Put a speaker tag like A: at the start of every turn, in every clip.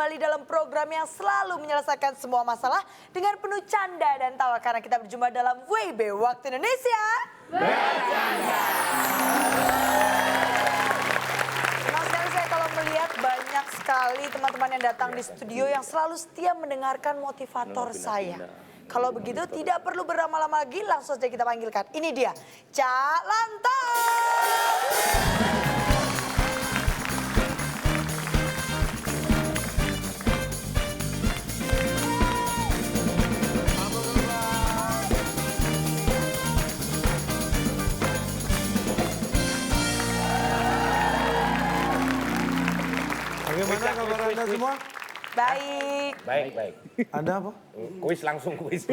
A: kembali dalam program yang selalu menyelesaikan semua masalah dengan penuh canda dan tawa. Karena kita berjumpa dalam WIB Waktu Indonesia Bercanda. Senang sekali saya kalau melihat banyak sekali teman-teman yang datang di studio yang selalu setia mendengarkan motivator saya. Kalau begitu tidak perlu berlama-lama lagi, langsung saja kita panggilkan. Ini dia, Cak Lantas.
B: Bagaimana kabar Anda semua?
A: Baik.
C: Baik.
B: Anda apa?
C: Kuis langsung, kuis.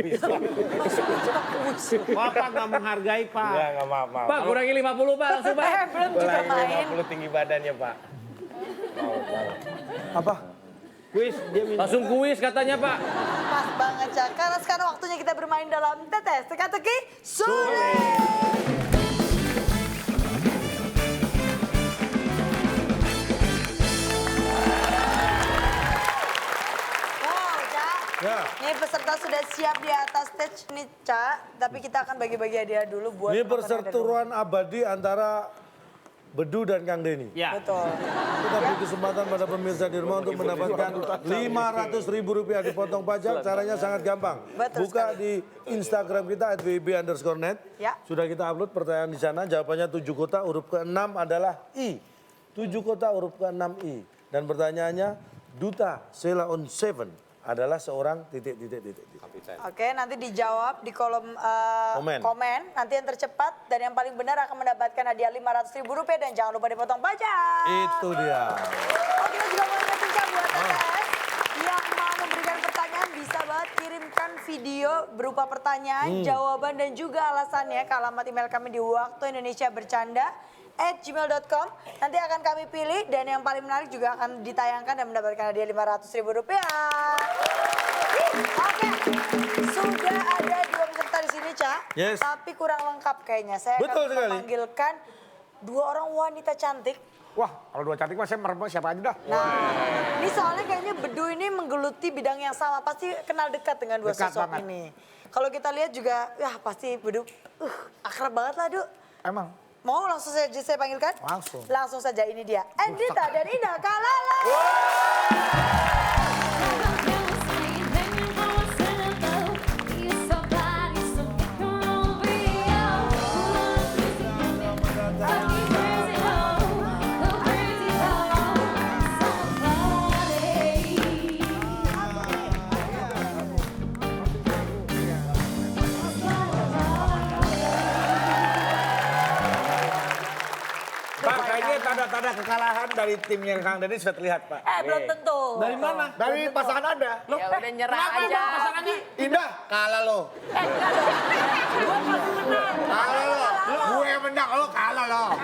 B: Bapak nggak menghargai, Pak.
C: Enggak, maaf.
D: Pak, kurangi 50, Pak, langsung, Pak.
A: Belum juga main.
C: 50 tinggi badannya, Pak.
B: Apa?
C: Kuis, dia minta.
D: Langsung kuis katanya, Pak.
A: Pas banget, Cak. Karena sekarang waktunya kita bermain dalam tetes teka-teki sulit.
B: Ya.
A: Ini peserta sudah siap di atas stage nih, Cak. Tapi kita akan bagi-bagi hadiah dulu buat
B: Ini
A: teman-teman yang ada di rumah.
B: perseteruan abadi antara Bedu dan Kang Denny.
D: Ya.
A: Betul.
B: Kita beri kesempatan pada pemirsa di rumah untuk mendapatkan Rp500.000 dipotong pajak. Caranya sangat gampang.
A: Betul
B: Buka
A: sekali.
B: di Instagram kita @wib_net.
A: Ya.
B: Sudah kita upload pertanyaan di sana. Jawabannya 7 kota, huruf ke-6 adalah I. 7 kota, huruf ke-6 I. Dan pertanyaannya, Duta Sheila on 7 adalah seorang titik.
A: Oke, nanti dijawab di kolom
B: Komen.
A: komen. Nanti yang tercepat dan yang paling benar akan mendapatkan hadiah Rp500.000 dan jangan lupa dipotong pajak.
B: Itu dia.
A: Oh, kita juga mau ingetin, Cak, buat TTS yang mau memberikan pertanyaan bisa banget kirimkan video berupa pertanyaan, jawaban dan juga alasannya ke alamat email kami di waktuindonesiabercanda@gmail.com. Nanti akan kami pilih dan yang paling menarik juga akan ditayangkan dan mendapatkan hadiah Rp500.000. Oke, sudah ada 2 peserta di sini, Cak.
B: Yes.
A: Tapi kurang lengkap kayaknya. Saya
B: Betul
A: akan
B: sekali.
A: memanggilkan 2 orang wanita cantik.
C: Wah, kalau 2 cantik mah saya merem siapa aja dah.
A: Nah, ini soalnya kayaknya Bedu ini menggeluti bidang yang sama. Pasti kenal dekat dengan 2
C: Dekat
A: sosok
C: banget.
A: ini. Kalau kita lihat juga, ya pasti Bedu akrab banget lah, Du.
C: Emang?
A: Mau langsung saja saya panggilkan?
C: Langsung.
A: Langsung saja, ini dia. Endita dan Ida Kalala.
C: Pak, kayaknya tanda-tanda kekalahan dari timnya Kang Denny sudah terlihat, Pak.
A: Belum tentu.
C: Dari mana? Dari pasangan Anda.
E: Ya udah nyerah aja.
C: Indah, kalah lo. Kalah lo. Gue yang menang, lo kalah lo.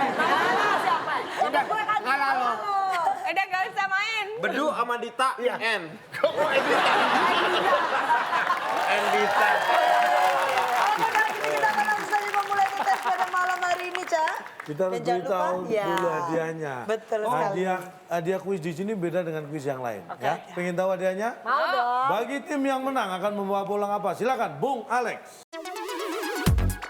E: Siapa?
C: Indah, kalah lo.
E: Udah gak bisa main.
C: Bedu sama Dita, N. Kok Endita? Endita.
A: Oke, baik, ini kita akan langsung saja memulai tes pada malam hari ini, Cak.
B: Kita harus
A: Dan jangan
B: beritahu
A: lupa, ya.
B: dulu hadiahnya.
A: Betul sekali.
B: Hadiah kuis di sini beda dengan kuis yang lain. Ya, pengen tahu hadiahnya?
A: Mau dong.
B: Bagi tim yang menang akan membawa pulang apa? Silakan, Bung Alex.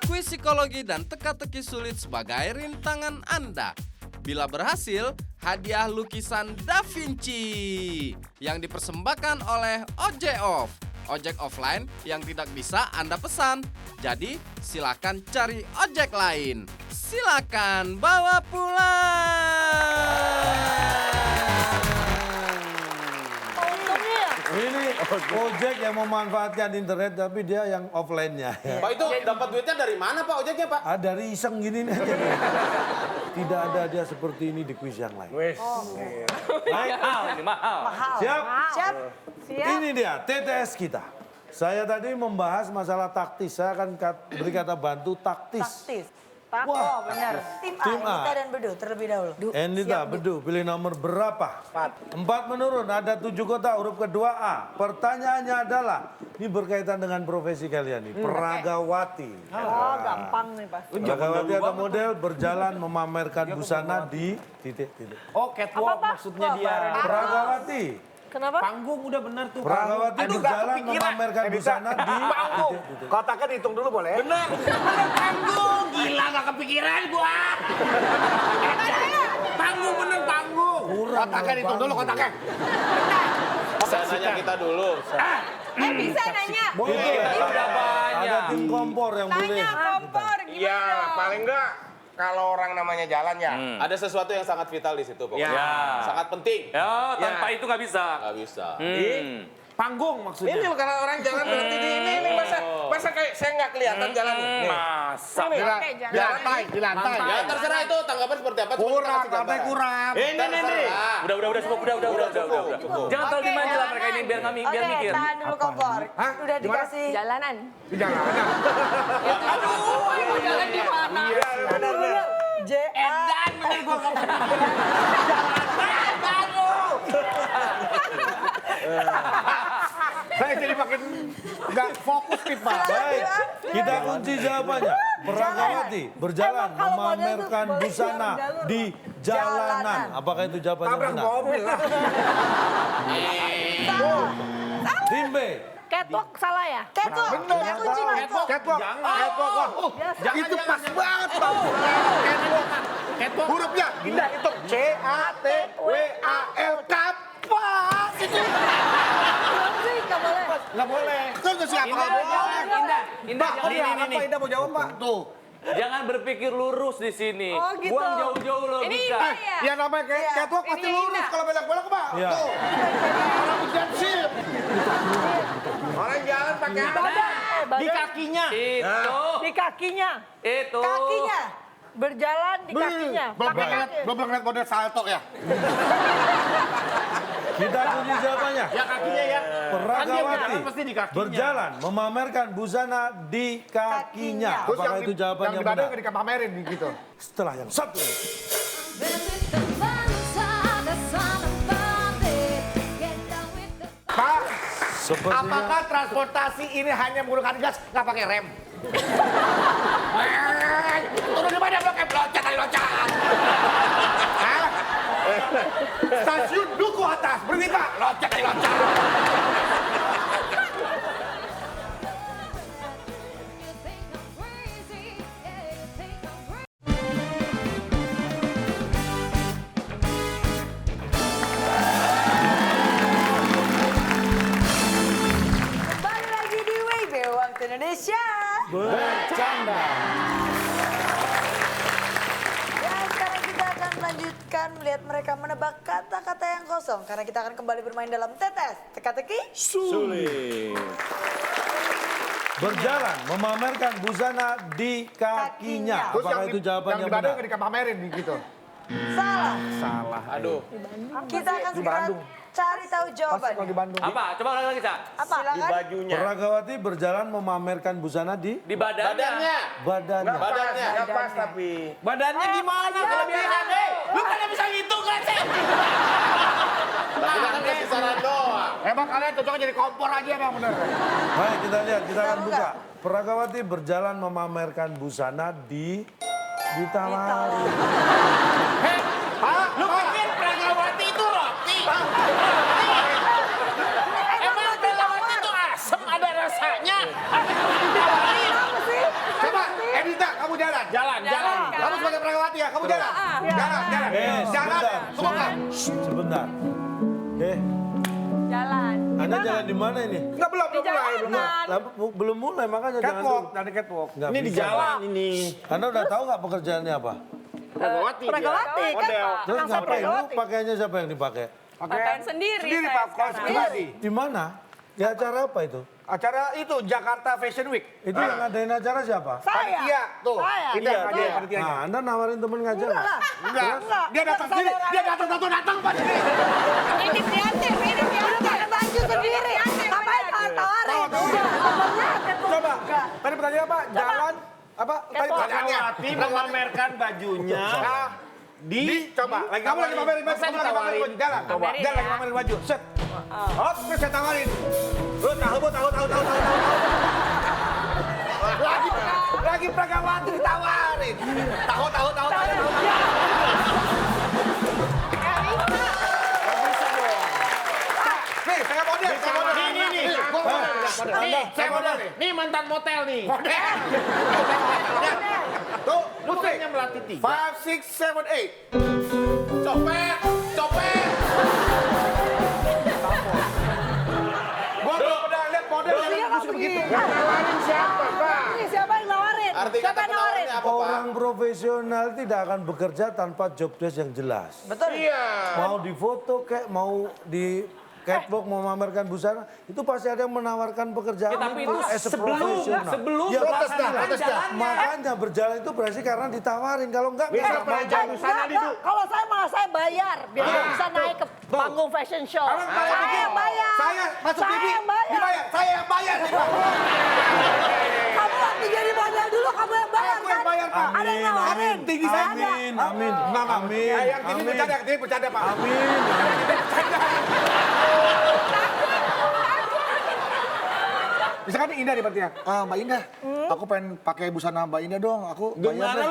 F: Kuis psikologi dan teka-teki sulit sebagai rintangan Anda. Bila berhasil, hadiah lukisan Da Vinci yang dipersembahkan oleh OJ Off. Ojek offline yang tidak bisa Anda pesan. Jadi, silakan cari ojek lain. Silakan bawa pulang.
B: Ini ojek yang memanfaatkan internet tapi dia yang offline-nya. Ya.
C: Pak, itu dapat duitnya dari mana, Pak, ojeknya, Pak?
B: Dari iseng gini nih. Tidak ada hadiah seperti ini di kuis yang lain.
C: Wes.
D: Mahal, ini mahal.
A: Mahal.
B: Siap?
A: Siap.
B: Ini dia TTS kita. Saya tadi membahas masalah taktis. Saya akan beri kata bantu taktis.
A: Taktis.
B: Wah.
A: Oh, benar. Tim
B: Tim A.
A: Endita dan Bedu terlebih dahulu.
B: Endita, Bedu, pilih nomor berapa? 4 menurun, ada 7 kota, huruf kedua A. Pertanyaannya adalah, ini berkaitan dengan profesi kalian nih, peragawati.
A: Oh, gampang nih pasti.
B: Peragawati atau model berjalan memamerkan busana di titik-titik.
C: Oh, catwalk maksudnya dia.
B: Peragawati,
E: Kenapa?
C: Panggung udah benar tuh.
B: Pragawati
C: Aduh,
B: berjalan
C: nggak kepikiran.
B: memamerkan busana di
C: Panggung. Kotaknya dihitung dulu boleh? Benar. Panggung. Gila nggak kepikiran gua. Panggung bener panggung. Kotaknya dihitung dulu kotaknya.
D: Bisa nanya kita dulu.
E: Bisa nanya.
B: Boleh.
D: Udah banyak.
B: Ada tim kompor yang boleh.
E: Tanya kompor gimana?
G: Ya, paling enggak kalau orang namanya jalan ya.
D: Ada sesuatu yang sangat vital di situ pokoknya.
C: Ya.
D: Sangat penting.
H: Ya, tanpa itu nggak bisa.
D: Nggak bisa.
C: Panggung maksudnya.
G: Ini loh kalau orang jalan berhenti di ini masa kayak saya nggak kelihatan jalan nih.
H: Masa.
E: Oke, jalan.
G: Di lantai.
D: Ya terserah itu tanggapan seperti apa. cuma kita
C: Kurang,
D: kasih
C: lantai
D: gambaran.
C: kurang.
D: Terserah.
H: Udah cukup, udah.
D: Cukup.
H: Jangan terlalu dimanja lah mereka ini biar kami biar
A: Oke,
H: mikir.
A: tahan dulu kompor.
C: Hah?
A: Udah dikasih.
E: Jalanan.
G: Di jalanan.
E: Mau jalan di mana?
A: Bener-bener.
C: Edan bener gua ngomong. Saya jadi makin nggak fokus nih Pak.
B: Baik, kita kunci jawabannya. Pragawati berjalan
A: Emang kalau model tuh
B: memamerkan
A: boleh
B: busana
A: jalur.
B: di jalanan. Apakah itu jawaban yang
C: Tabrak
B: benar?
C: mobil lah.
B: Tim B.
E: Catwalk salah ya?
A: Catwalk.
C: Bener,
A: Kita kunci catwalk.
C: Catwalk. Catwalk. Itu pas banget Pak. Catwalk. Hurufnya indah itu CATWAL. Kapas itu.
A: Nggak boleh.
C: Nggak boleh. Kan nggak siapa nggak boleh.
H: Indah,
C: Pak, apa Indah mau jawab Pak? Tuh.
H: Jangan berpikir lurus di sini.
A: Oh, gitu.
H: Buang jauh-jauh logika.
E: Ini Indah ya?
C: Ya namanya kayak catwalk pasti
E: Ini
C: lurus
E: indah.
C: kalau belok-belok Pak.
B: Iya.
C: Tuh. Orang ujian sip.
G: Orang jalan pakai apa?
C: Di kakinya.
H: Itu.
E: Di kakinya.
H: Itu.
A: Kakinya.
E: Berjalan di kakinya.
C: Belum
E: Pakai kaki.
C: ngeliat model salto ya.
B: Kita kunci jawabannya.
C: Ya kakinya ya.
B: Pragawati
C: pasti di kakinya.
B: berjalan memamerkan busana di kakinya.
C: Terus
B: Apakah itu jawaban yang
C: di badan
B: benar?
C: nggak dipamerin gitu.
B: Setelah yang satu ini.
C: Pak,
B: Sepertinya
C: apakah transportasi ini hanya menggunakan gas nggak pakai rem? Turun di mana blok loncat kali loncat. Hah? Stasiun duku atas berhenti Pak, loncat kali loncat.
A: Kembali lagi di WIB Waktu Indonesia.
B: bercanda.
A: Dan sekarang kita akan melanjutkan melihat mereka menebak kata-kata yang kosong. Karena kita akan kembali bermain dalam tetes. Teka-teki.
D: Sulit.
B: Berjalan memamerkan busana di kakinya. Apakah itu jawaban yang
C: di badan
B: benar?
C: nggak dipamerin gitu.
A: Salah.
D: Aduh.
A: Kita akan segera cari tahu
C: Kalau
A: jawabannya.
C: di Bandung.
H: Apa? Coba ulang lagi, Cak.
A: Apa? Silakan.
G: Bajunya.
B: Pragawati berjalan memamerkan busana di
H: Di badannya.
B: badannya.
D: Badannya.
G: Nggak pas tapi.
C: Badannya gimana kelebihan? Lu kan bisa ngitung kan sih?
D: Tapi kan kasih saran doang.
C: Emang kalian cocoknya jadi kompor aja emang bener.
B: Baik, kita lihat, kita akan
A: Kita
B: buka. Pragawati berjalan memamerkan busana di Tamari.
C: Pak, lu pikir Pragawati itu roti? Emang Pragawati itu asem ada rasanya? Coba, Edita, kamu jalan. Jalan. Kamu sebagai Pragawati ya, kamu jalan. Jalan. Jalan.
B: Sebentar.
C: Semua kan?
B: Sebentar.
E: Jalan.
B: Anda jalan di mana ini?
C: Enggak, belum mulai.
B: Lah, belum mulai, makanya jangan
C: Catwalk,
B: dulu.
C: dari catwalk.
B: Nggak
C: Ini di
B: bisa,
C: jalan
B: Pak.
C: ini.
B: Anda udah tahu nggak pekerjaannya apa?
G: Pragawati.
E: Pragawati kan
G: Model.
E: Pak.
B: Terus
E: Langsung
B: ngapain? Lu
E: Pragawati.
B: pakaiannya siapa yang dipakai?
E: Pakaian sendiri
C: Sendiri
E: saya
C: Pak, kalau
E: sekarang.
C: pribadi.
B: Di mana? Di acara apa itu?
C: Acara itu Jakarta Fashion Week.
B: Itu yang ngadain acara siapa?
C: Panitia tuh. Ini yang ada panitianya.
B: Nah, Anda nawarin temen ngajak nggak?
C: Enggak. Dia datang sendiri. Dia datang Pak sini.
E: Inisiatif.
A: Pakai baju sendiri. Ngapain tawarin?
C: Coba. Tadi pertanyaan apa? Jalan apa? Tadi pertanyaannya.
G: Pragawati memamerkan bajunya.
C: Coba. Kamu lagi pamerin baju. Kamu lagi pamerin baju. Jalan.
E: Pamerin
C: Jalan lagi
E: ya.
C: pamerin baju. Set. Oh, terus saya tawarin. Lu tahu. Lagi Pragawati ditawarin. Tahu.
G: akuntan motel nih. Model. Tuh, bukannya melatih 3.
D: 5, 6, 7, 8. Copet, copet.
C: Gua belum pernah lihat model yang lucu begitu.
G: Nawarin siapa, Pak?
E: Ini siapa yang nawarin?
D: Arti
E: Siapa
D: kata
E: yang nawarin?
D: penawarnya apa, Pak?
B: Orang profesional tidak akan bekerja tanpa job desk yang jelas.
A: Betul.
G: Iya.
B: Mau di foto kayak mau di catwalk mau memamerkan busana, itu pasti ada yang menawarkan pekerjaan
H: tapi itu
B: as a
H: sebelum
B: professional. Ya,
C: protes dah,
B: pastilah.
C: protes dah.
B: Makanya berjalan itu berarti karena ditawarin. Kalau enggak
G: Bisa
B: mau
G: pelajaran
B: jalan.
G: busana di
E: Enggak, kalau saya malah saya bayar biar saya bisa naik ke panggung fashion show. Saya yang bayar.
C: Saya masuk
E: Saya
C: TV,
E: yang bayar.
C: dibayar. Saya yang bayar.
E: Kamu waktu jadi model dulu kamu yang bayar
C: Aku
E: kan?
C: yang bayar, Pak.
E: Ada yang nawarin.
C: Tinggi saya.
B: Amin, amin,
C: Enggak,
B: amin,
C: Yang TV bercanda, TV bercanda, Pak.
B: amin.
C: Misalkan Indah nih berarti ya. Mbak Indah, aku pengen pakai busana Mbak Indah dong. Aku bayar deh.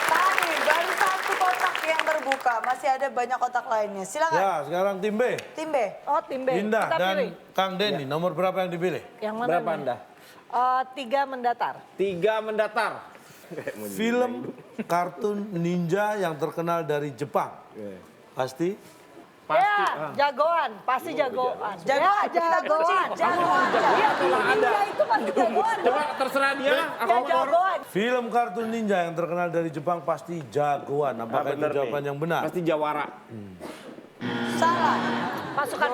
A: Tadi baru 1 kotak yang terbuka, masih ada banyak kotak lainnya. Silakan.
B: Ya, sekarang tim B.
A: Tim B.
E: Oh, tim B.
B: Indah
E: Kita
B: dan
E: pilih.
B: Kang Denny, nomor berapa yang dipilih?
E: Yang mana?
H: Berapa
E: nih?
H: Anda?
E: 3 mendatar.
G: 3 mendatar.
B: Film kartun ninja yang terkenal dari Jepang. Pasti?
E: Ya, jagoan, pasti jagoan.
A: Jagoan, kita kunci. Jagoan.
E: Dia ninja itu pasti jagoan.
G: Coba terserah dia.
E: Ya, jagoan.
B: Film kartun ninja yang terkenal dari Jepang pasti jagoan. Apakah itu jawaban yang benar?
G: Pasti Jawara.
A: Salah.
E: Masukan.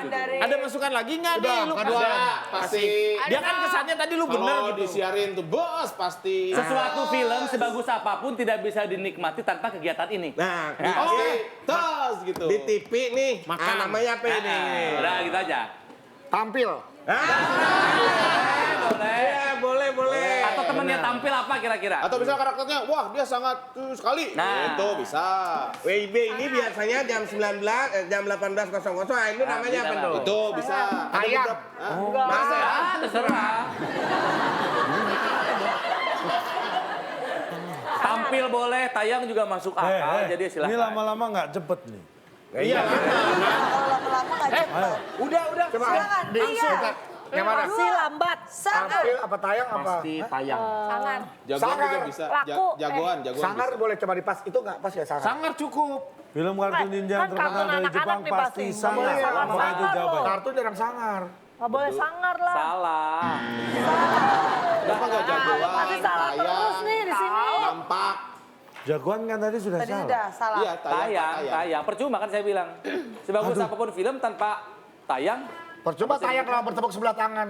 A: Dari
G: Ada masukan lagi nggak nih? Lu
D: Kedua, pasti.
G: Dia kan kesannya tadi lu bener
D: Kalau
G: gitu.
D: disiarin tuh bos pasti.
H: Sesuatu film sebagus apapun tidak bisa dinikmati tanpa kegiatan ini.
G: Nah,
D: Oke, tos gitu.
G: di TV nih, namanya apa ini?
H: Udah gitu aja.
C: Tampil.
H: Boleh.
G: Ya, boleh.
H: Atau temennya tampil apa kira-kira?
D: Atau bisa karakternya, wah dia sangat sekali.
H: Nah.
D: Itu bisa.
G: WIB ini biasanya jam 19, jam 18.00. Nah, ini namanya apa tuh?
D: Itu bisa.
C: Tayang.
G: Masa?
H: Ah, terserah. Tampil boleh, tayang juga masuk akal, jadi
B: Ini
H: silahkan.
B: lama-lama nggak cepet nih.
G: Iya,
A: kalau lama-lama nggak cepet.
G: udah.
A: Silakan. Iya.
C: Yang mana?
E: Pasti lambat.
A: Sangat.
C: Tampil apa tayang apa?
H: Pasti tayang.
E: Sangar.
D: Jagoan juga
C: Sangar.
D: bisa.
E: Laku.
D: Jagoan
C: Sangar
D: bisa.
C: boleh coba dipas. Itu nggak pas ya sangar?
G: Sangar cukup.
B: Film kartun ninja yang
E: Kan
B: terkenal
E: kartun
B: dari
E: anak-anak
B: Jepang
E: nih
B: pasti
E: pasti.
B: sangar.
C: Boleh,
B: Apakah itu
E: sangar
B: jawaban?
E: loh.
C: Kartun jarang sangar.
E: Nggak boleh sangar lah.
H: Salah.
D: Kenapa nggak jagoan?
E: Pasti salah terus nih di sini.
D: Nampak.
B: Jagoan kan tadi sudah
A: Tadi
B: salah.
A: sudah salah.
D: Iya,
H: Tayang. Percuma kan saya bilang. Sebagus apapun film tanpa tayang,
C: Percuma tayang kalau bertepuk sebelah tangan.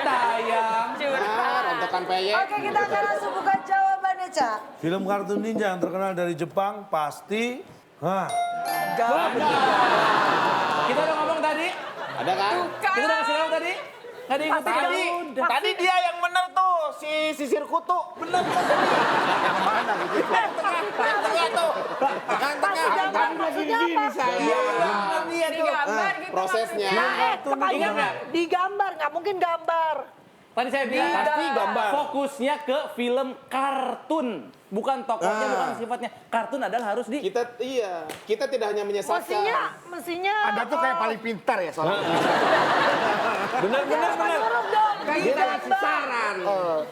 H: tayang.
D: Nah, rontokan peyek.
A: Oke, kita akan langsung buka jawabannya, Ca.
B: Film kartun ninja yang terkenal dari Jepang pasti...
H: Kita udah ngomong tadi?
D: Ada kan?
H: Kita udah kasih tahu tadi? Nggak diikuti kan?
G: Tadi dia yang bener tuh, si sisir kutu. Bener. Yang mana gitu? Tengah tuh.
E: Pasti gambar maksudnya apa?
G: Dia tuh.
D: Prosesnya.
E: Kepanjang digambar, nggak mungkin gambar.
H: Tadi saya bilang
G: Pasti gambar.
H: fokusnya ke film kartun, bukan tokohnya, bukan sifatnya. Kartun adalah harus di.
D: Kita tidak hanya menyesatkan.
E: Mestinya.
C: Anda tuh kayak paling pintar ya soalnya.
H: Bener.
E: Huruf dong, digambar.
G: Saran.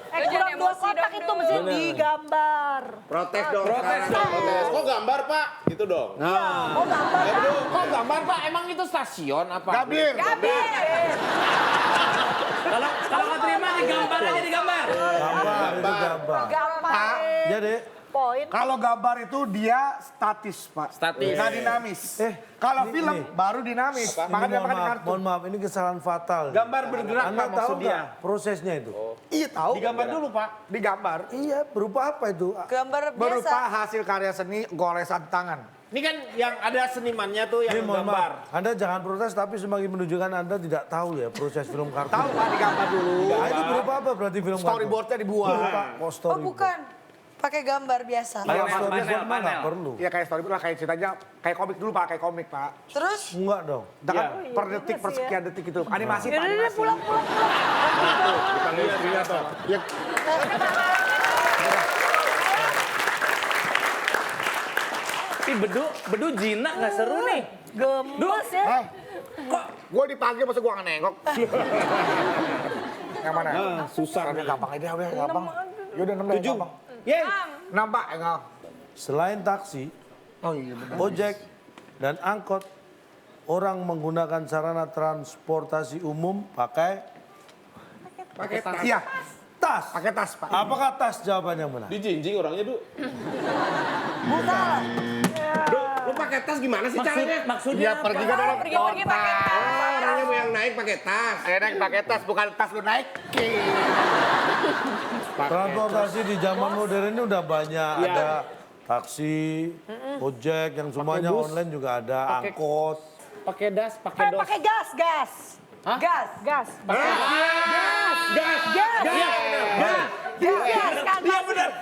E: Kurang 2 kotak itu mesti digambar.
G: Protes dong.
H: Protes dong.
D: Protes. Kok gambar pak? Gitu dong.
E: Oh gambar.
G: Kok gambar Pak? Emang itu stasiun apa?
C: Gablir.
H: Kalau nggak terima digambar aja digambar.
B: Gambar, itu gambar.
E: Gampang.
B: Jadi,
E: Poin.
C: Kalau gambar itu dia statis, Pak.
G: Statis.
C: Nggak dinamis. Kalau
B: ini-
C: film
B: ini.
C: baru dinamis. Makanya makan kartun.
B: mohon maaf, ini kesalahan fatal.
G: Gambar bergerak
B: Anda
G: Pak
B: tahu
G: maksud dia.
B: nggak prosesnya itu?
C: Iya tahu.
G: Digambar dulu Pak.
C: Digambar.
B: Iya, berupa apa itu?
A: Gambar
C: Berupa
A: biasa.
C: hasil karya seni goresan tangan.
G: Ini kan yang ada senimannya tuh yang
B: Ini mohon
G: gambar.
B: maaf, Anda jangan protes tapi semakin menunjukkan Anda tidak tahu ya proses film kartun.
C: Tahu Pak digambar dulu.
B: Nah, itu berupa apa berarti film kartun?
C: Storyboardnya dibuat.
B: Berupa
A: Oh
B: storyboard.
A: bukan, pakai gambar biasa.
B: Kalau
H: Panel,
B: storyboard mah nggak
H: panel.
B: perlu.
C: Iya kayak storyboard lah, kayak ceritanya kayak komik dulu Pak, kayak komik Pak.
A: Terus
B: Enggak dong.
C: Kita kan
E: iya
C: per
E: juga
C: detik, per
E: sih ya.
C: sekian detik gitu. Animasi Pak,
E: Yaudah,
C: animasi.
E: pulang.
C: Ya,
H: Ih, bedu jinak nggak seru nih.
E: Gemes ya.
G: Kok gue dipanggil masa gue nggak nengok? Yang mana?
C: Susah.
G: Udah gampang aja, udah gampang. Yaudah 6 deh,
C: 7.
G: gampang.
C: Yeay.
G: 6 Pak, enggak.
B: Selain taksi,
G: Oh iya benar.
B: ojek, dan angkot, orang menggunakan sarana transportasi umum pakai
G: Pakai tas. Iya,
B: tas.
G: pakai tas Pak.
B: Apakah tas jawabannya benar?
D: Dijinjing orangnya, Du.
A: Bukan.
C: Lu pakai tas gimana sih caranya?
H: Maksudnya
G: Dia
H: apa?
G: pergi kan orang
E: Pergi pakai tas.
C: Orangnya mau yang naik pakai tas.
G: naik pakai tas, bukan tas lu naik.
B: Transportasi di zaman modern ini udah banyak. Ada taksi, ojek, yang semuanya
C: bus.
B: online juga ada, angkot.
C: Pakai das, pakai dos.
E: Pakai gas.
A: Gas.
E: Gas.
C: Gas.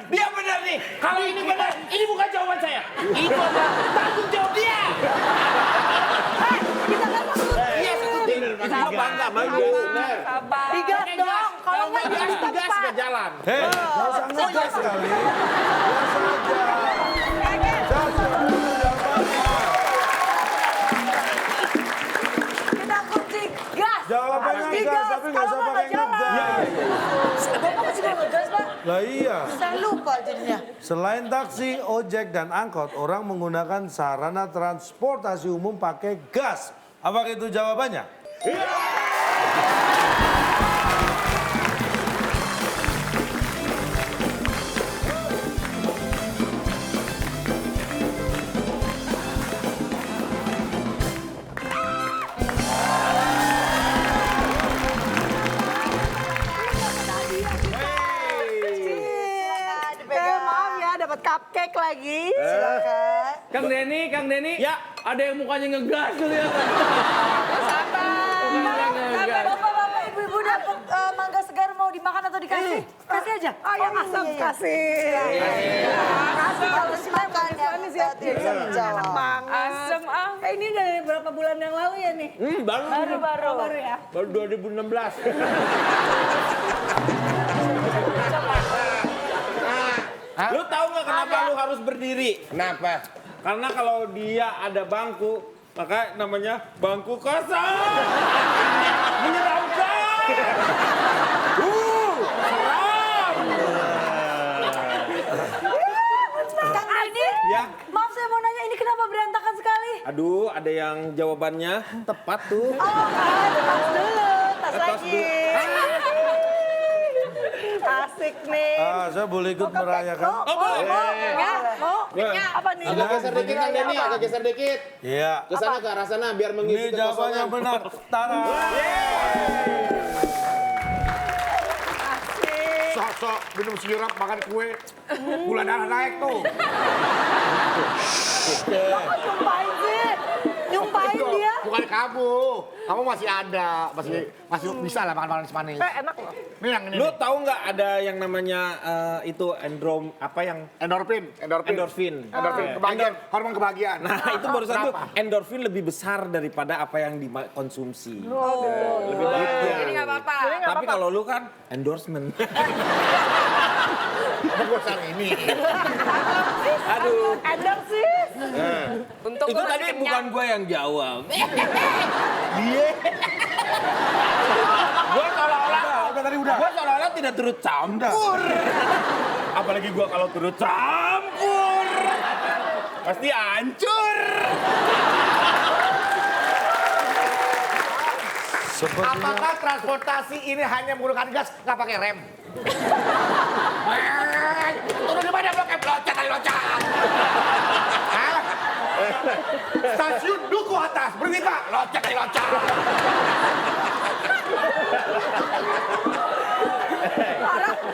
H: Dia benar nih. Kalau ini benar, ini bukan jawaban saya. Itu adalah tanggung jawab dia.
A: Kita kan maksud.
C: Iya, satu tim. Kita bangga, benar.
E: Digas dong. Kalau nggak digas
C: Gas
E: tempat.
C: nggak jalan.
B: Hei, gak usah ngegas kali. Biasa aja.
A: Kita kunci gas.
B: Jawabannya
A: Harus
B: gas,
A: digas.
B: tapi gak usah
A: Kalau
B: pakai
A: nggak jalan.
B: ngegas.
A: Bapak masih mau ngegas, Pak?
B: Lah iya.
A: Saya lupa jadinya.
B: Selain taksi, ojek, dan angkot, orang menggunakan sarana transportasi umum pakai gas. Apakah itu jawabannya?
E: Maaf ya, dapat cupcake lagi.
A: Silakan.
H: Kang Denny. Ya. Ada yang mukanya ngegas tuh lihat.
A: Bapak, ibu-ibu dapat mangga segar mau dimakan atau dikasih? Kasih aja.
E: Yang asam kasih.
A: Kasih kalau silakan yang tidak bisa menjawab.
E: Asam ini dari berapa bulan yang lalu ya nih? Baru ya.
C: Baru 2016.
H: Lu tahu nggak kenapa lu harus berdiri?
C: Kenapa?
H: Karena kalau dia ada bangku, maka namanya bangku kosong. Menyeramkan.
A: Kang Denny,
H: Ya.
A: maaf saya mau nanya ini kenapa berantakan sekali?
H: Aduh, ada yang jawabannya tepat tuh.
A: Oh, tas dulu, tas lagi.
E: Asik nih.
B: Saya boleh ikut merayakan?
E: Mau? Apa nih?
D: Agak geser dikit, Kang Denny. Agak geser dikit.
B: Iya.
D: Ke sana, ke arah sana, biar
B: Ini
D: mengisi
B: jawabannya
D: kekosongan.
B: benar. Tara.
G: Sok-sok minum sirup, makan kue. Gula darah naik tuh.
E: Nyumpain sih. Nyumpain dia.
G: Bukan kamu. Kamu masih ada, masih bisa lah makan manis-manis.
E: Enak loh.
G: Ini yang ini.
H: Lu
G: nih.
H: tahu nggak ada yang namanya itu
G: Endorfin.
H: endorfin?
G: Kebahagiaan, hormon kebahagiaan.
H: Nah, itu barusan tuh
G: Kenapa?
H: endorfin lebih besar daripada apa yang dikonsumsi.
E: Lebih baik. Jadi nggak apa-apa.
H: Tapi kalau lu kan endorsement.
G: Apa gue cari ini?
H: Aduh.
E: Endorsis.
H: Itu tadi bukan gue yang jawab. Gue seolah-olah tidak turut campur. Apalagi gue kalau turut campur, pasti hancur.
G: Apakah transportasi ini hanya menggunakan gas, nggak pakai rem?
C: Turun di mana blok M? Loncat kali loncat.
G: Hah? Stasiun Duku Atas, berhenti Pak.
C: Loncat kali loncat.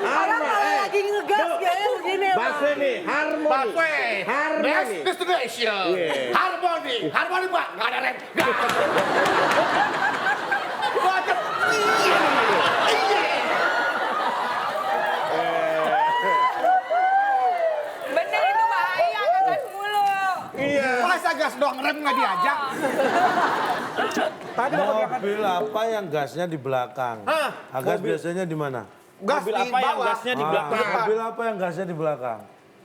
E: Orang malah lagi ngegas kayaknya begini.
C: Busway nih, harmoni.
G: Busway, next destination. Harmoni, harmoni Pak, nggak ada rem. Nggak. Loncat.
E: Bener itu bahaya ngegas mulu.
G: Masa gas doang rem nggak diajak?
B: Mobil apa yang gasnya di belakang? Gas biasanya di mana?
G: Gas
H: Mobil
G: di
H: apa yang
G: bawah.
H: gasnya di belakang?
B: Mobil apa yang gasnya di belakang?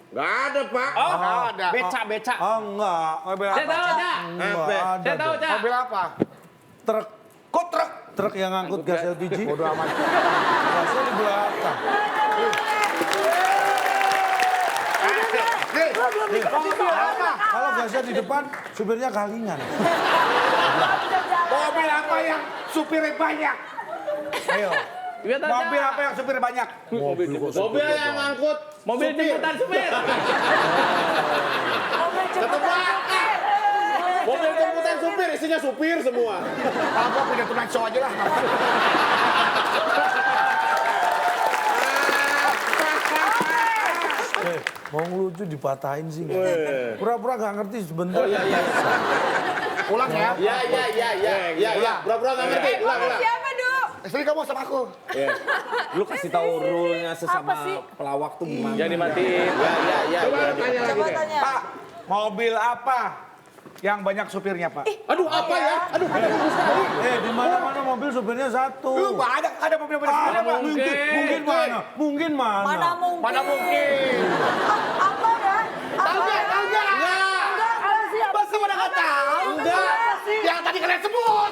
D: Nggak ada, Pak.
H: Oh,
G: ada.
H: beca.
B: Oh enggak.
G: Mobil
H: Saya
G: apa?
H: tahu, Cak.
B: Enggak ada.
H: Saya tahu,
B: dong.
H: Cak.
G: Mobil apa?
B: Truk.
G: Kok truk?
B: Truk yang ngangkut gas LPG.
G: Bodoh amat.
B: Gasnya di belakang.
G: Nih,
B: Kalau gasnya di depan, supirnya kalingan.
G: mobil apa yang supirnya banyak? Ayo.
H: Iya, tahu,
G: Mobil
H: Cak.
G: apa yang supirnya banyak?
D: Mobil yang ngangkut.
H: Mobil jemputan supir.
D: Mobil jemputan supir, isinya supir semua.
G: Kalau gua punya Tonight Show aja lah.
B: Mau ngelucu dipatahin sih. Pura-pura nggak ngerti sebentar.
G: Ulang ya.
D: Ya. Pura-pura nggak ngerti. Ulang.
A: Siapa, Du?
G: Istri kamu sama aku.
I: Lu kasih tahu rule-nya
E: Apa
I: sesama
E: sih?
I: pelawak tuh gimana?
H: Jangan dimatiin.
D: Ya.
G: Coba lu tanya lagi
A: Coba
G: deh.
A: tanya.
G: Pak, mobil apa yang banyak supirnya, Pak?
D: Aduh, apa ya? Aduh.
B: Di mana-mana mobil supirnya satu.
G: Lu ada mobil banyak supirnya, Pak?
B: Mungkin mana? Mungkin mana?
A: Mana mungkin?
G: Mana mungkin?
A: Apa ya?
G: Tahu nggak? Tahu nggak?
E: Apa sih?
G: Masa pada nggak tahu?
E: Enggak.
G: Yang tadi kalian sebut.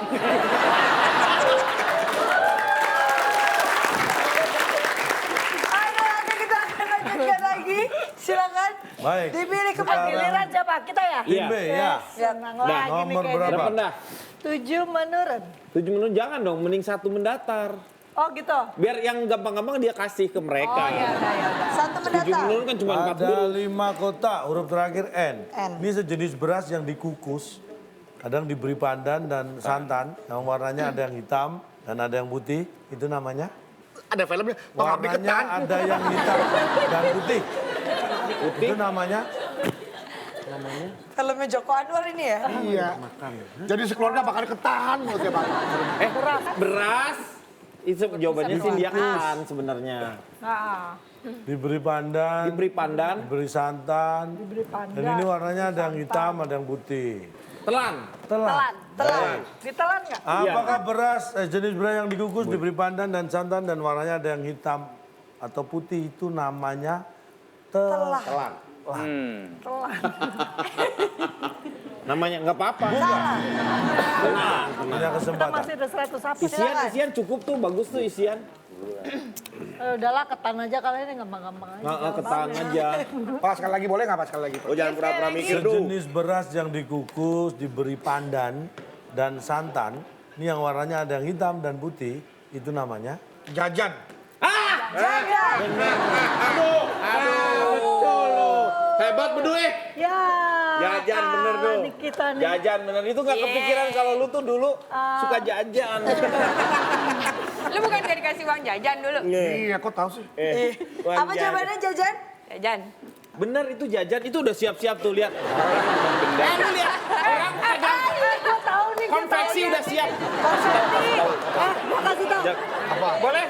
A: Ayo, nanti kita akan lanjutkan lagi. Silakan.
B: Baik.
A: Dipilih
E: Ah,
A: kembali.
E: giliran siapa? Kita ya?
I: Iya.
B: B ya.
E: Senang lagi nih
B: Nomor
E: kayaknya.
B: berapa?
I: Berapa dah?
E: 7 menurun.
I: 7 menit jangan dong, mending 1 mendatar.
E: Oh gitu?
I: Biar yang gampang-gampang dia kasih ke mereka.
E: Oh ya udah.
A: Satu
I: 7
A: mendatang.
I: menit kan cuma 4
B: Ada
I: huruf.
B: 5 kota, huruf terakhir N.
A: N.
B: Ini sejenis beras yang dikukus, kadang diberi pandan dan santan, yang warnanya ada yang hitam dan ada yang putih, itu namanya?
G: Ada filmnya, pengabdi
B: Warnanya
G: ketan.
B: ada yang hitam dan putih. Itu namanya?
A: Filmnya Joko Anwar ini ya?
G: Iya. Jadi sekeluarga bakal ketahan mulutnya, Pak.
I: Beras. Itu jawabannya sih dia ketan sebenarnya.
E: Nah,
B: Diberi pandan,
I: Diberi pandan,
B: diberi santan,
E: diberi pandan.
B: dan ini warnanya ada yang hitam, ada yang putih.
I: telan.
E: Telan.
A: Telan.
E: Ditelan nggak?
B: Apakah jenis beras yang dikukus, diberi pandan dan santan dan warnanya ada yang hitam atau putih itu namanya
A: Telah.
E: Telan.
I: Namanya nggak apa-apa.
B: punya
E: Kita
B: kesempatan?
E: masih ada 100 apa?
I: Isian cukup tuh, bagus tuh isian.
E: Udahlah ketan aja kali ini gampang-gampang aja.
I: Nggak ketan aja.
G: Pak, sekali lagi boleh nggak, Pak? Sekali lagi, Pak.
D: Oh, jangan pura-pura mikir dulu.
B: Sejenis beras yang dikukus, diberi pandan dan santan, ini yang warnanya ada yang hitam dan putih, itu namanya?
G: Jajan.
D: Betul lo. Hebat berdua.
E: Ya.
I: Jajan bener tuh.
E: Ini kita nih.
I: Jajan bener. Itu nggak kepikiran kalau lu tuh dulu suka jajan.
J: Lu bukan gak dikasih uang jajan dulu?
G: Iya, kok tahu sih?
A: Apa jawabannya, Jajan?
J: Jajan.
I: Bener itu jajan, itu udah siap-siap tuh lihat. Lu lihat orang
E: Gue tahu nih.
I: konveksi udah siap.
E: Gue kasih tahu.
G: Apa?
I: Boleh?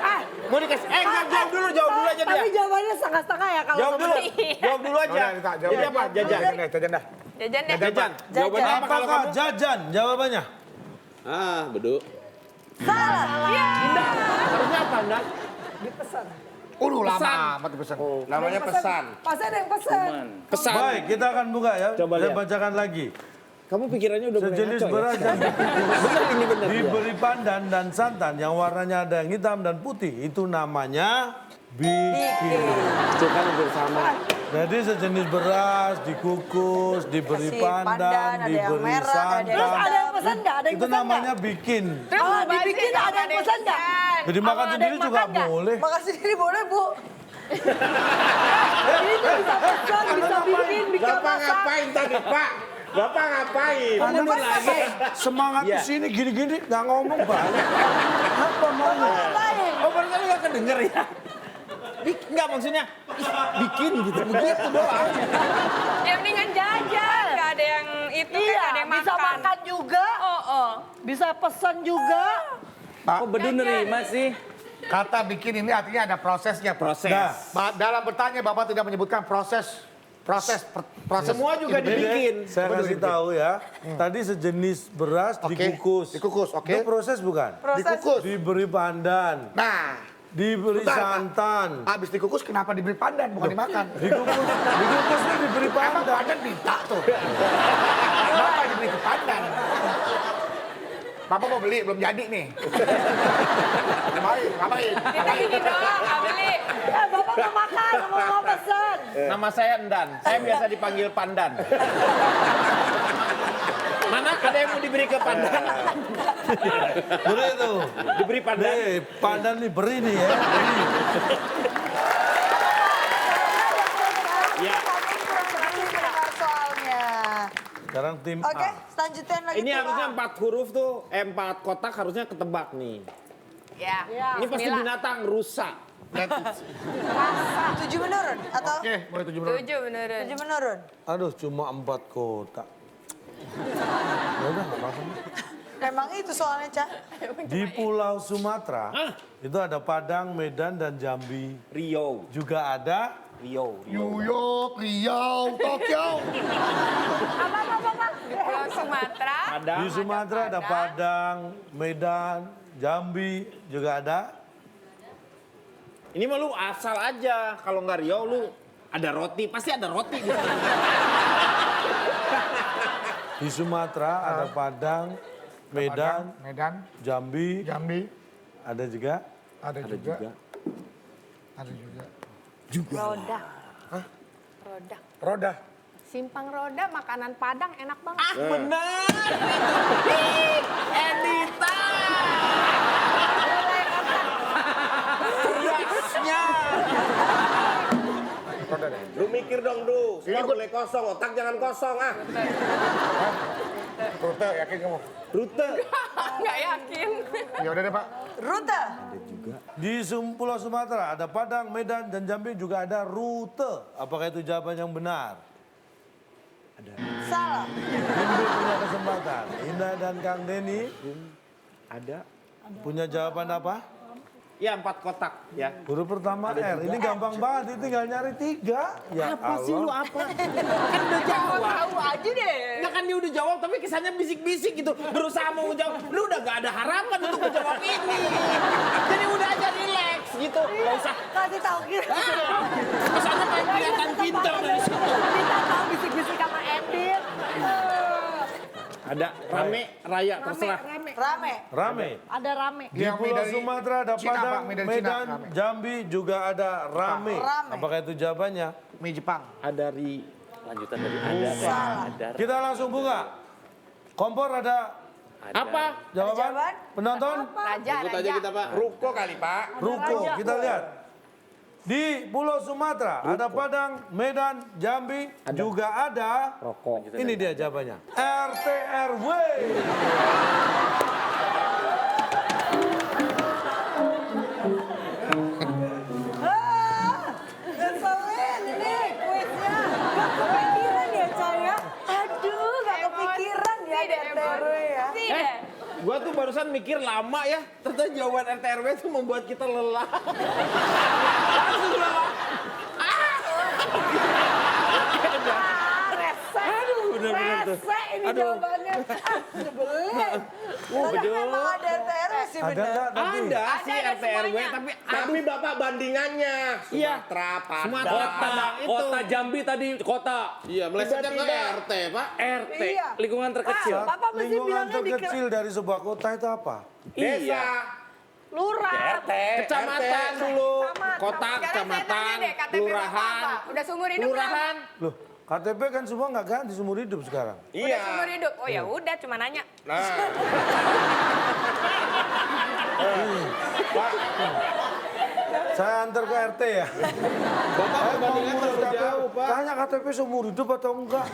I: Mau dikasih? Enggak, jawab dulu aja dia.
E: Tapi jawabannya setengah-setengah ya kalau
I: Jawab dulu. Jawab dulu aja.
G: Udah, kita jawab.
I: Jadi apa? Jajan.
G: Jajan dah.
J: Jajan deh.
I: Jajan. Jawabannya apa kalau
B: Apakah
I: kamu?
B: jajan? Jawabannya?
D: Bedu.
I: Harusnya apa, Nda?
G: Lama amat pesan.
D: Namanya pesan.
A: Pasti ada yang pesan.
I: Pesan.
B: Baik, kita akan buka ya.
I: Coba
B: Saya
I: lihat.
B: bacakan lagi.
I: Kamu pikirannya udah mulai
B: Sejenis
I: ngaco ya?
B: beras yang
I: Bener ini bener. dia.
B: diberi pandan dan santan yang warnanya ada yang hitam dan putih, itu namanya bikin.
I: Itu kan bersama.
B: Jadi sejenis beras dikukus, diberi
A: Kasih
B: pandan,
A: pandan, ada yang
B: diberi
A: merah, ada yang
E: Terus
B: santan.
E: ada yang pesan nggak? Ada yang
B: Itu
E: pesan nggak?
B: namanya bikin.
E: Oh, dibikin ada yang pesan nggak?
B: Jadi makan
E: Kalau ada
B: sendiri
E: yang
B: juga
E: makan nggak?
B: boleh.
A: Makan sendiri boleh, Bu.
E: Jadi itu bisa pesan, bisa bikin
D: Bapak
E: masak.
D: ngapain tadi, Pak? Bapak ngapain?
B: Mundur lagi. Semangat di sini gini-gini nggak ngomong balik. Apa maunya?
I: Oh, baru tadi nggak kedenger ya? Enggak maksudnya bikin gitu, begitu doang.
J: Ya mendingan jajan. Gak ada yang itu kan,
E: Iya,
J: gak ada yang
E: bisa
J: makan.
E: makan juga,
J: Oh.
E: bisa pesan juga.
I: Kok bedu nerima sih?
G: Kata bikin ini artinya ada prosesnya, Pak.
I: Proses.
B: Nah.
G: Dalam bertanya Bapak tidak menyebutkan proses.
I: Semua juga dibikin.
B: Saya kasih tahu ya. Tadi sejenis beras
G: Oke,
B: dikukus.
G: dikukus, oke.
B: Itu proses bukan?
A: Proses.
G: Dikukus.
B: Diberi pandan.
G: Nah,
B: Diberi santan.
C: Habis dikukus kenapa diberi pandan bukan dimakan?
B: Dikukusnya diberi
C: Emang
B: pandan.
C: pandan minta tuh. Kenapa diberi ke pandan? Papa mau beli, belum jadi nih. Ngapain?
J: Kita gini doang, nggak beli.
E: Bapak mau makan, mau pesen.
I: Nama saya Endan. Saya biasa dipanggil Pandan. Mana ada yang mau diberi ke Pandan?
B: Beri tuh.
I: Diberi Pandan.
B: Nih, pandan nih beri nih ya. Beri.
I: Ya.
A: Soalnya.
B: Sekarang tim
A: Oke,
B: A.
A: selanjutnya lagi
I: Ini
A: tim
I: harusnya
A: A.
I: 4 huruf tuh, 4 kotak harusnya ketebak nih.
J: Ya.
I: Ini pasti binatang, rusa.
A: 7 menurun atau
C: Oke, mulai 7 menit.
J: 7 beneran.
A: 7 menurun?
B: Aduh, cuma 4 kotak. Ya udah, nggak apa-apa.
A: Emang itu soalnya, Cak.
B: Di Pulau Sumatera, itu ada Padang, Medan, dan Jambi.
I: Rio.
B: Juga ada
I: Rio.
C: New York, Riau, Tokyo.
J: Di Pulau Sumatera.
I: Ada.
B: di Sumatera ada Padang, Medan, Jambi, juga ada.
I: Ini mah lu asal aja. Kalau nggak Rio lu ada roti. Pasti ada roti gitu.
B: Di Sumatera ada Padang, Medan,
C: Medan,
B: Jambi,
C: Jambi,
B: ada juga.
C: ada juga. Ada juga.
J: Roda. Roda.
C: Roda.
J: Simpang Roda, makanan Padang enak banget.
I: Benar. Edita. Riasnya.
C: Roda deh.
D: Lu mikir dong, Du. Semua boleh kosong, otak jangan kosong, ah.
C: Rute, yakin kamu?
I: Rute.
J: Nggak yakin.
C: Ya udah deh, Pak.
A: Rute.
B: Di Pulau Sumatera ada Padang, Medan, dan Jambi juga ada rute. Apakah itu jawaban yang benar?
A: Salah.
B: Hindu punya kesempatan. Indah dan Kang Denny
I: Ada.
B: punya jawaban apa?
I: Ya 4 kotak ya.
B: Huruf pertama R. Ini gampang banget, ini tinggal nyari 3. Ya
I: Apa sih lu
B: Allah.
I: apa? Kan udah jawab.
J: Tahu aja deh.
I: Nah kan dia udah jawab tapi kesannya bisik-bisik gitu. Berusaha mau jawab. Lu udah gak ada harapan untuk menjawab ini. Jadi udah aja relax gitu. Gak usah.
E: Kasih tahu kita.
I: Kesannya kayak kelihatan pintar dari situ.
E: Kita tahu bisik-bisik sama Edit.
I: Ada rame, raya, terserah.
A: Rame.
B: Rame.
E: Ada rame.
B: Di
C: Yang
B: Pulau
C: dari
B: Sumatera ada
C: Cina,
B: Padang,
C: Pak. Mie dari Cina,
B: Medan,
C: rame.
B: Jambi juga ada rame.
A: Rame.
B: Apakah itu jawabannya?
C: Mie Jepang.
I: Ada lanjutan dari
A: Salah.
B: Kita langsung buka. Kompor ada
I: apa?
B: jawaban?
A: jawaban?
B: Penonton?
J: Raja,
D: Ikut aja
J: Raja.
D: kita, Pak.
C: Ruko kali, Pak.
B: Ruko, kita lihat. Di Pulau Sumatera ada Padang, Medan, Jambi, juga ada
I: Rokok.
B: ini dia jawabannya. RT RW.
A: Ngeselin ini kuisnya. Gak kepikiran ya, Caya. Aduh, gak kepikiran ya di RTRW ya.
J: Tidak.
I: Gua tuh barusan mikir lama ya. Ternyata jawaban RT/RW itu membuat kita lelah. Langsung lelah.
E: Rese ini jawabannya. Nyebelin.
A: Tapi memang ada RTRW sih
B: Ada
A: bener.
B: nggak tapi?
I: Ada sih
J: ada
I: RT/RW
J: semuanya.
D: Tapi Bapak bandingannya.
I: Iya.
D: Sumatera, Padang.
I: Sumatera, Padang itu.
H: Kota Jambi tadi kota.
D: Iya, melesetnya ke
I: Tiba-tiba.
D: RT, Pak.
H: RT,
A: Iya.
H: lingkungan terkecil.
E: Bapak mesti
B: Lingkungan
E: bilangnya di
B: terkecil dari sebuah kota itu apa?
D: Desa.
E: lurah.
H: RT.
I: Kecamatan dulu, kota,
J: Sekarang saya
I: kecamatan,
J: tanya deh, KTP
I: kelurahan,
J: Bapak apa? Udah seumur hidup
I: kelurahan.
B: Loh, KTP kan semua nggak ganti seumur hidup sekarang.
J: belum? Udah seumur hidup. Oh ya udah, cuma nanya.
D: Nah,
B: Saya antar ke RT ya.
D: Bapak perbandingan terlalu jauh, Pak.
B: Tanya KTP seumur hidup atau enggak?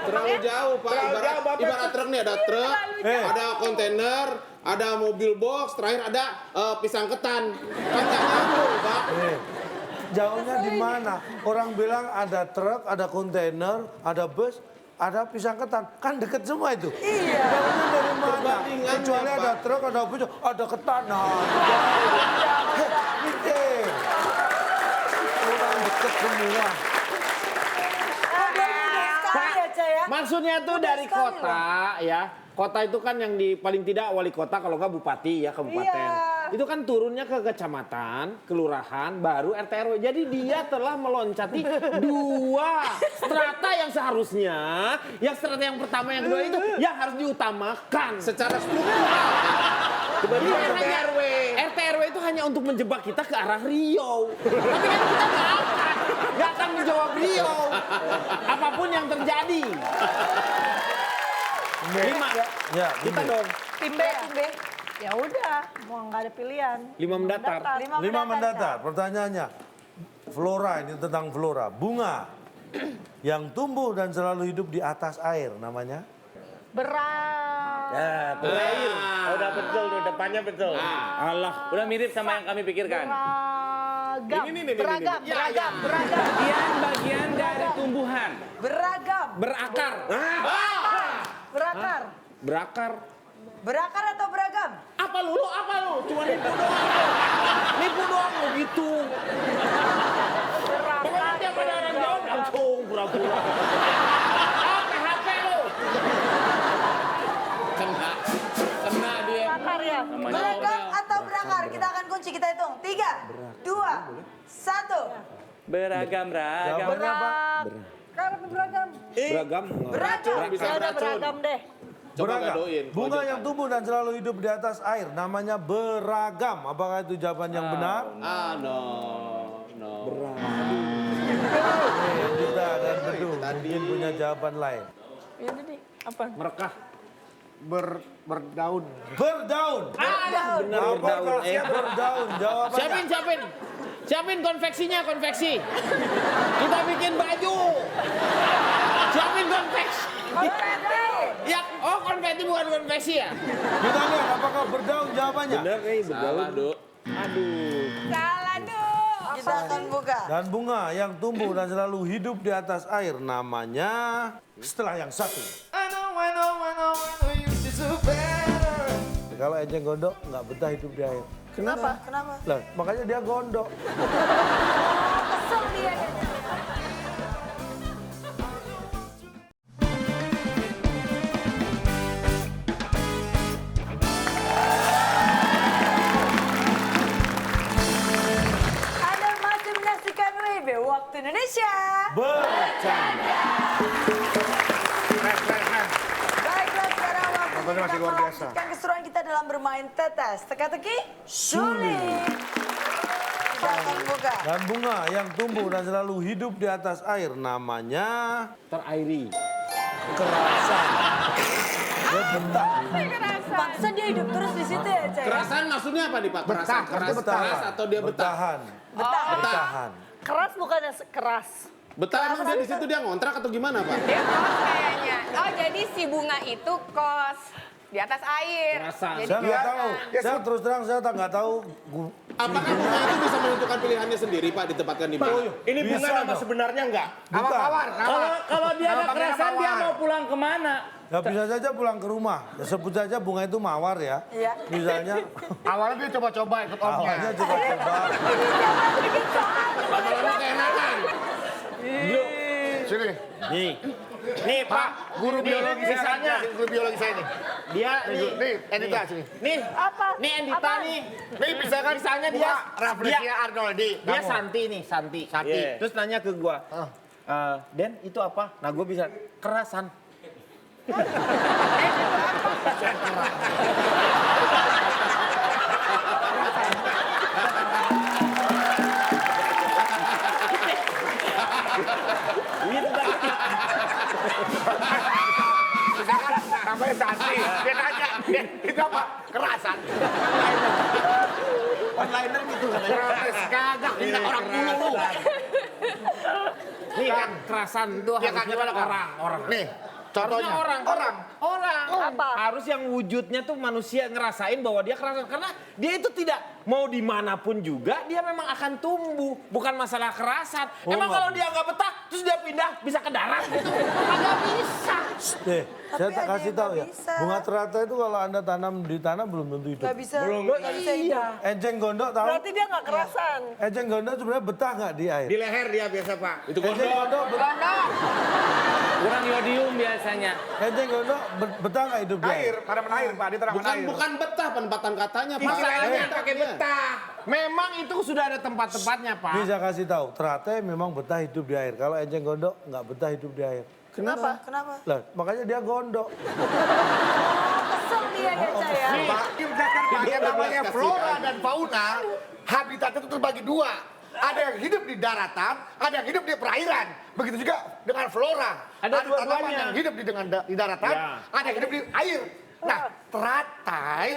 D: Terlalu jauh, Pak. Ibarat truk nih, ada truk, ada kontainer, ada mobil box, terakhir ada pisang ketan. Kan nggak nyambung, Pak.
B: Jauhnya di mana? Orang bilang ada truk, ada kontainer, ada bus, ada pisang ketan. Kan deket semua itu. Iya. Jauhnya dari mana?
D: Perbandingannya,
B: Kecuali ada
D: Pak.
B: truk, ada bus, ada ketan. Nah, mikir. Orang deket semua.
I: Maksudnya tuh dari kota ya. Kota itu kan yang di paling tidak wali kota kalau nggak bupati ya kabupaten. Itu kan turunnya ke kecamatan, kelurahan, baru RT RW. Jadi dia telah meloncati 2 strata yang seharusnya, yang strata yang pertama yang kedua itu yang harus diutamakan
D: Secara struktural.
I: Dia hanya RT RW itu hanya untuk menjebak kita ke arah Riau. Tapi kan kita nggak akan menjawab Riau. Apapun yang terjadi. 5.
B: Ya,
I: Kita
B: Bimbe.
I: dong.
A: Tim B.
E: Ya udah, mau nggak ada pilihan.
I: 5 mendatar.
B: 5 mendatar. Pertanyaannya, flora ini tentang flora. Bunga yang tumbuh dan selalu hidup di atas air namanya?
H: Ya, air. Oh, udah betul tuh, depannya betul.
I: Allah.
H: Udah mirip sama yang kami pikirkan.
E: Beragam.
H: Bagian dari tumbuhan.
A: Beragam.
I: Berakar.
A: Berakar.
I: Berakar.
A: Berakar atau beragam?
I: Apa lu? Cuma nipu doang. Nipu doang lo gitu. Pokoknya tiap ada orang jawab langsung pura-pura. HP lo. Kena dia.
E: Berakar ya.
A: Beragam atau berakar? Kita akan kunci, kita hitung. 3, 2, 1.
H: Beragam.
B: Jawabannya apa?
E: Beragam.
I: Beragam.
A: Beragam.
D: Bisa
E: Ya udah
D: beracun.
E: beragam deh.
D: Coba
B: Beragam.
D: gadoin.
B: Bunga yang tumbuh dan selalu hidup di atas air namanya beragam. Apakah itu jawaban yang benar?
D: No.
B: Kita dan Bedu mungkin punya jawaban lain.
E: Ini nih, apa?
I: Merekah.
G: Berdaun.
B: Berdaun.
A: Berdaun.
B: Apakah berdaun? Jawabannya.
I: Siapin konveksinya, konveksi. Kita bikin baju. Siapin konveksi. Ya, konveksi bukan konveksi ya?
B: Kita lihat apakah berdaun jawabannya.
D: Salah, Duk.
J: Salah, Duk.
A: Kita akan buka.
B: Dan bunga yang tumbuh dan selalu hidup di atas air namanya setelah yang satu. Kalau ejeng gondok nggak betah hidup di air.
A: Kenapa? Kenapa?
B: Lah, makanya dia gondok.
A: Kesel dia. Anda masih menyaksikan WB Waktu Indonesia.
B: Bercanda.
A: Baiklah, sekarang waktu
G: Nontonnya
A: kita
G: masih luar biasa.
A: melanjutkan keseruan kita dalam bermain tetes. Teka-teki sulit. Kita akan buka.
B: Dan bunga yang tumbuh dan selalu hidup di atas air namanya
I: Terairi.
B: kerasan. Dia betah.
A: Pantesan dia hidup terus di situ ya, Cek?
D: Kerasan maksudnya apa nih, Pak? Kerasan. Keras atau dia betah?
B: Bertahan. Bertahan.
E: Keras bukannya keras.
D: Betah emang dia di situ dia ngontrak atau gimana, Pak?
J: Dia kos kayaknya. Oh, jadi si bunga itu kos di atas air.
I: Kerasan.
J: Jadi
B: Saya nggak
J: kerasan.
B: tahu. Saya terus terang saya nggak tahu.
D: Apakah bunga itu bisa menentukan pilihannya sendiri, Pak, ditempatkan di mana?
G: Ini bunga
B: Bisa
G: nama
B: dong.
G: sebenarnya enggak?
B: Bukan.
H: Kalau dia ada kerasan, dia mau pulang kemana?
B: Ya bisa saja pulang ke rumah. Ya sebut saja bunga itu mawar ya.
A: Iya.
B: Misalnya
G: Awalnya dia coba-coba ikut
B: awalnya
G: omnya.
B: coba-coba.
D: Lama-lama keenakan.
G: Sini.
H: Nih, Pak.
G: Guru biologi saya
H: misalnya.
G: guru biologi saya nih.
H: Dia
G: Nih, Endita sini.
H: nih,
E: Apa?
H: nih Endita
E: Apa?
H: nih.
G: Nih bisa kan
H: Misalnya
G: bunga
H: dia
G: Rafflesia Arnoldi.
H: Dia
G: Kamu.
H: Santi nih, Santi.
G: Iya.
H: Terus nanya ke gua, Den itu apa? Nah gua bisa kerasan.
G: Misalkan namanya Santi. Dia nanya, "Den, itu apa? Kerasan."
H: Onliner gitu katanya.
G: Keras kagak, ini orang dulu lu.
H: Nih kan kerasan itu
G: Ya kan
H: harusnya
G: gimana kan?
H: orang.
G: Nih,
H: Harusnya
G: contohnya.
H: orang.
E: Apa?
H: Harus yang wujudnya tuh manusia ngerasain bahwa dia kerasan. Karena dia itu tidak mau dimanapun juga dia memang akan tumbuh. Bukan masalah kerasan.
B: Oh,
H: Emang
B: nggak
H: kalau dia nggak betah terus dia pindah bisa ke darat gitu. Nggak bisa.
B: Saya tak
A: ada
B: kasih
A: yang
B: tahu
A: nggak
B: ya.
A: bisa.
B: Bunga teratai itu kalau Anda tanam di tanah belum tentu hidup.
A: Gak bisa.
H: Belum.
A: Nggak bisa hidup.
B: Enceng gondok tahu?
E: Berarti dia nggak kerasan.
B: Enceng gondok sebenarnya betah nggak di air?
C: Di leher dia biasa, Pak.
H: Itu
B: Enceng gondok
I: Kurang yodium biasanya.
B: Enceng gondok betah nggak hidup di air?
G: Air, tanaman air, Pak. Di tanaman air.
D: Bukan betah penempatan katanya, Pak.
H: Istilahnya pakai betah. Memang itu sudah ada tempat-tempatnya, Pak.
B: Ini saya kasih tahu, teratai memang betah hidup di air. Kalau enceng gondok nggak betah hidup di air.
A: Kenapa? Kenapa?
B: Lah, makanya dia gondok.
E: Kesel dia ya, Caya.
G: Pak, ini menjelaskan Pak, yang namanya flora dan fauna, habitatnya itu terbagi dua. Ada yang hidup di daratan, ada yang hidup di perairan. Begitu juga dengan flora.
H: Ada
G: tanaman
H: dua-duanya.
G: yang hidup di daratan,
H: Ya.
G: ada yang hidup di air. Nah, teratai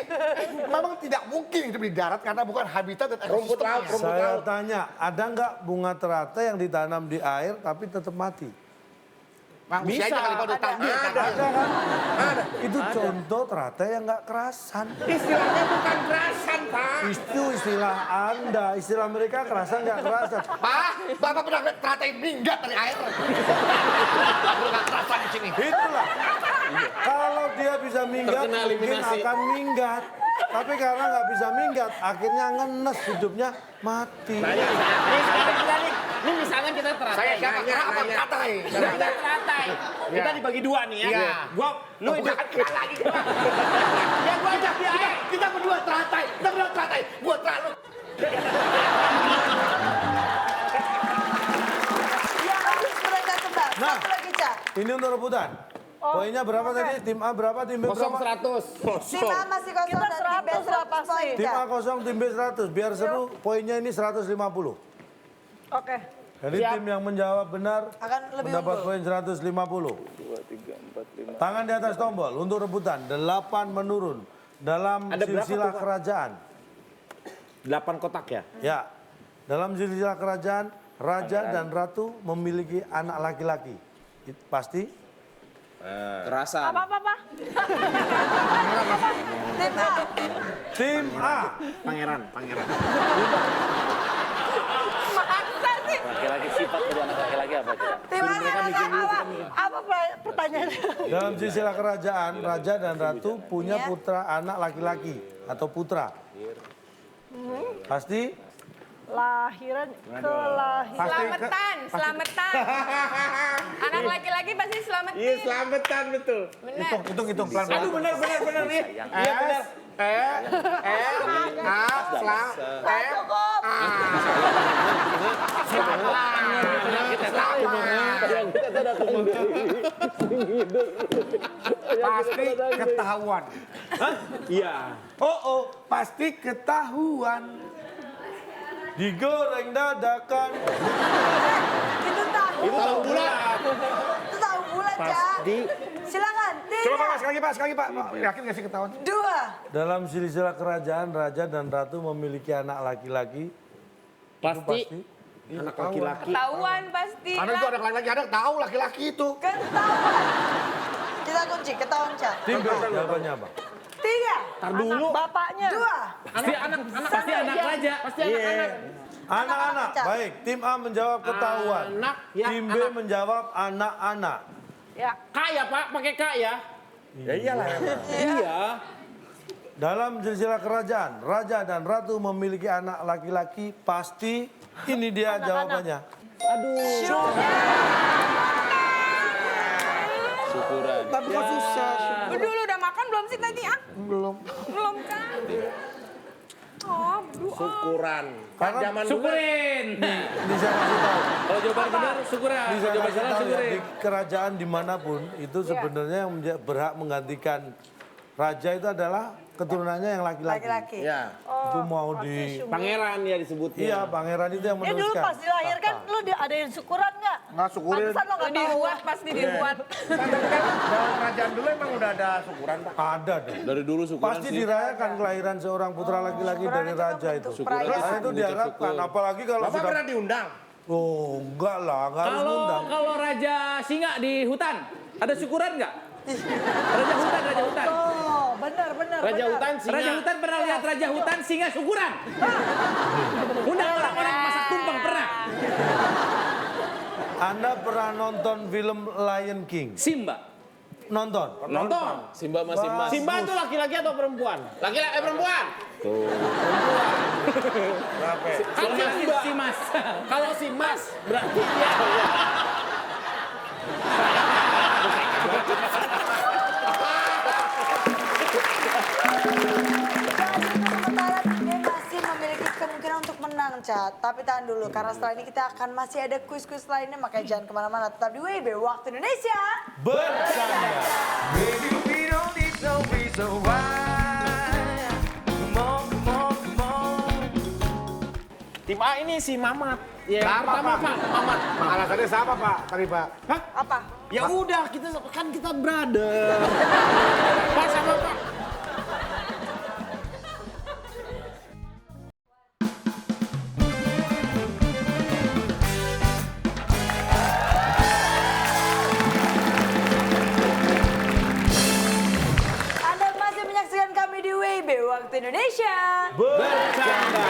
G: memang tidak mungkin hidup di darat karena bukan habitat dan ekosistemnya.
B: Saya tanya, ada nggak bunga teratai yang ditanam di air tapi tetap mati?
G: Manusia aja kali pada tanding.
B: Ada kan? Itu contoh teratai yang nggak kerasan.
C: Istilahnya bukan kerasan, Pak.
B: Itu istilah Anda, istilah mereka kerasan nggak kerasan.
G: Pak, Bapak pernah lihat teratai minggat dari air? Aku nggak kerasa di sini.
B: Itulah. Kalau dia bisa minggat,
I: Terkena
B: mungkin
I: eliminasi.
B: akan minggat. Tapi karena nggak bisa minggat, akhirnya ngenes hidupnya mati.
H: Ini sekarang kita nih, ini misalnya kita teratai.
G: Saya siapa? Kenapa teratai?
H: Kita teratai. Kita dibagi dua nih ya.
G: Iya.
H: Gua, lu itu.
G: Bukan kita lagi. Ya gua ajak dia. Kita berdua teratai. Kita berdua teratai. Gua teratai.
A: Yang habis mereka tebak.
B: Nah.
A: Satu lagi, Ca.
B: Ini untuk rebutan. Poinnya berapa tadi? Tim A berapa? Tim B berapa?
H: 100.
A: Tim A masih kosong
E: Kita
A: dan tim B
E: 100 lah
A: 100
E: pasti.
A: poin,
B: Tim
A: Ca.
B: A kosong, tim B 100. Biar seru, poinnya ini 150.
E: Oke.
B: Jadi tim yang menjawab benar
A: Akan lebih
B: mendapat
A: unggul.
B: poin 150. Tangan di atas tombol untuk rebutan. 8 menurun dalam
H: Ada berapa
B: silsilah
H: tuh, Pak?
B: kerajaan.
H: 8 kotak ya?
B: Ya, dalam silsilah kerajaan, raja dan ratu memiliki anak laki-laki. Pasti?
I: Kerasan.
E: Apa?
A: Tim A.
B: Tim A.
H: Pangeran.
J: Masa sih?
I: Laki-laki sifat dari anak laki-laki apa aja?
A: Tim A rasa
E: Apa pertanyaannya?
B: Dalam silsilah kerajaan, raja dan ratu punya putra anak laki-laki atau putra. Pasti?
E: Lahiran, kelahiran.
J: Selamatan. Anak laki-laki pasti selamatin.
C: Iya, selamatan betul.
J: Bener.
G: Hitung pelan-pelan.
H: Aduh benar nih. Iya benar.
G: Pasti ketahuan.
H: Iya.
B: Oh,
G: Pasti ketahuan.
B: digoreng dadakan.
A: Itu tahu.
G: Tahu bulat.
A: Itu tahu bulat, Ca. Silakan.
G: Coba Pak,
A: 3,
G: sekali lagi Pak, sekali Pak. Yakin nggak sih ketahuan?
A: 2.
B: Dalam silsilah kerajaan, raja dan ratu memiliki anak laki-laki. Itu
I: Pasti.
H: Anak laki-laki.
J: Ketahuan pasti.
G: Karena itu ada laki-laki, ada tahu laki-laki itu.
A: Ketahuan. Kita kunci, ketahuan, Ca.
B: Tim B, jawabannya apa?
A: 3.
H: Tar dulu.
E: Bapaknya.
A: 2.
I: Pasti anak raja. Pasti anak-anak.
B: Anak-anak. Baik, tim A menjawab ketahuan.
H: Anak, ya,
B: Tim B menjawab anak-anak.
E: Ya.
H: Kak ya Pak, pakai kak ya.
B: Ya iyalah.
H: Iya.
B: Dalam silsilah kerajaan, raja dan ratu memiliki anak laki-laki. Pasti ini dia jawabannya.
I: Syukuran.
G: Tapi kok susah.
J: Dulu udah makan belum sih tadi? Ah?
G: Belum.
J: Belum kan? Oh, berdoa.
C: Syukuran.
B: Karena
C: Zaman dulu
I: Syukurin.
B: ini saya kasih tahu.
I: Kalau jawaban benar syukuran.
B: Ini
I: Kalau
B: saya
I: jawaban
B: kasih
I: salah
B: tahu ya,
I: syukurin.
B: di kerajaan dimanapun itu sebenarnya yang berhak menggantikan raja itu adalah keturunannya yang laki-laki.
A: Laki-laki.
C: ya.
B: Itu mau di
H: Pangeran ya disebutnya.
B: iya pangeran itu yang
E: Dia dulu
B: meneruskan.
E: pas dilahirkan,
B: tahta.
E: lu adain syukuran nggak?
G: Nggak syukurin.
E: Pantesan lo nggak tahu.
J: Dibuat pasti dibuat.
C: Dalam kerajaan dulu emang udah ada syukuran, Pak.
B: Ada dong.
I: Dari dulu syukuran
B: Pasti
I: sih.
B: dirayakan kelahiran seorang putra laki-laki dari raja itu. Nah, itu diharapkan, apalagi kalau
C: Bapak
B: sudah...
C: pernah diundang?
B: Oh, enggak lah, enggak harus undang.
I: Kalau raja singa di hutan, ada syukuran nggak? Raja hutan.
E: Oh, benar.
H: Raja hutan singa.
I: Raja hutan pernah lihat raja hutan singa syukuran? Undang orang-orang masak tumpeng pernah?
B: Anda pernah nonton film Lion King?
I: Simba.
B: nonton.
D: Nonton. Simba mas Simba.
I: Simba itu laki-laki atau perempuan?
D: Laki-laki perempuan.
I: Kan si Mas. Kalau si Mas berarti dia.
A: Sementara dia masih memiliki kemungkinan untuk menang, Cat. Tapi tahan dulu, karena setelah ini kita akan masih ada kuis-kuis lainnya, makanya jangan kemana-mana. Tetap di WIB Waktu Indonesia.
B: Bercanda.
I: Tim A ini si Mamat. Ya,
G: Sama,
I: pertama
G: Pak.
I: Pak, Mamat.
G: Alasannya sama Pak, tadi Pak.
I: Hah?
A: Apa?
I: Ya udah, kita brother. Pak sama Pak.
A: Anda masih menyaksikan kami di WIB Waktu Indonesia.
B: Bercanda.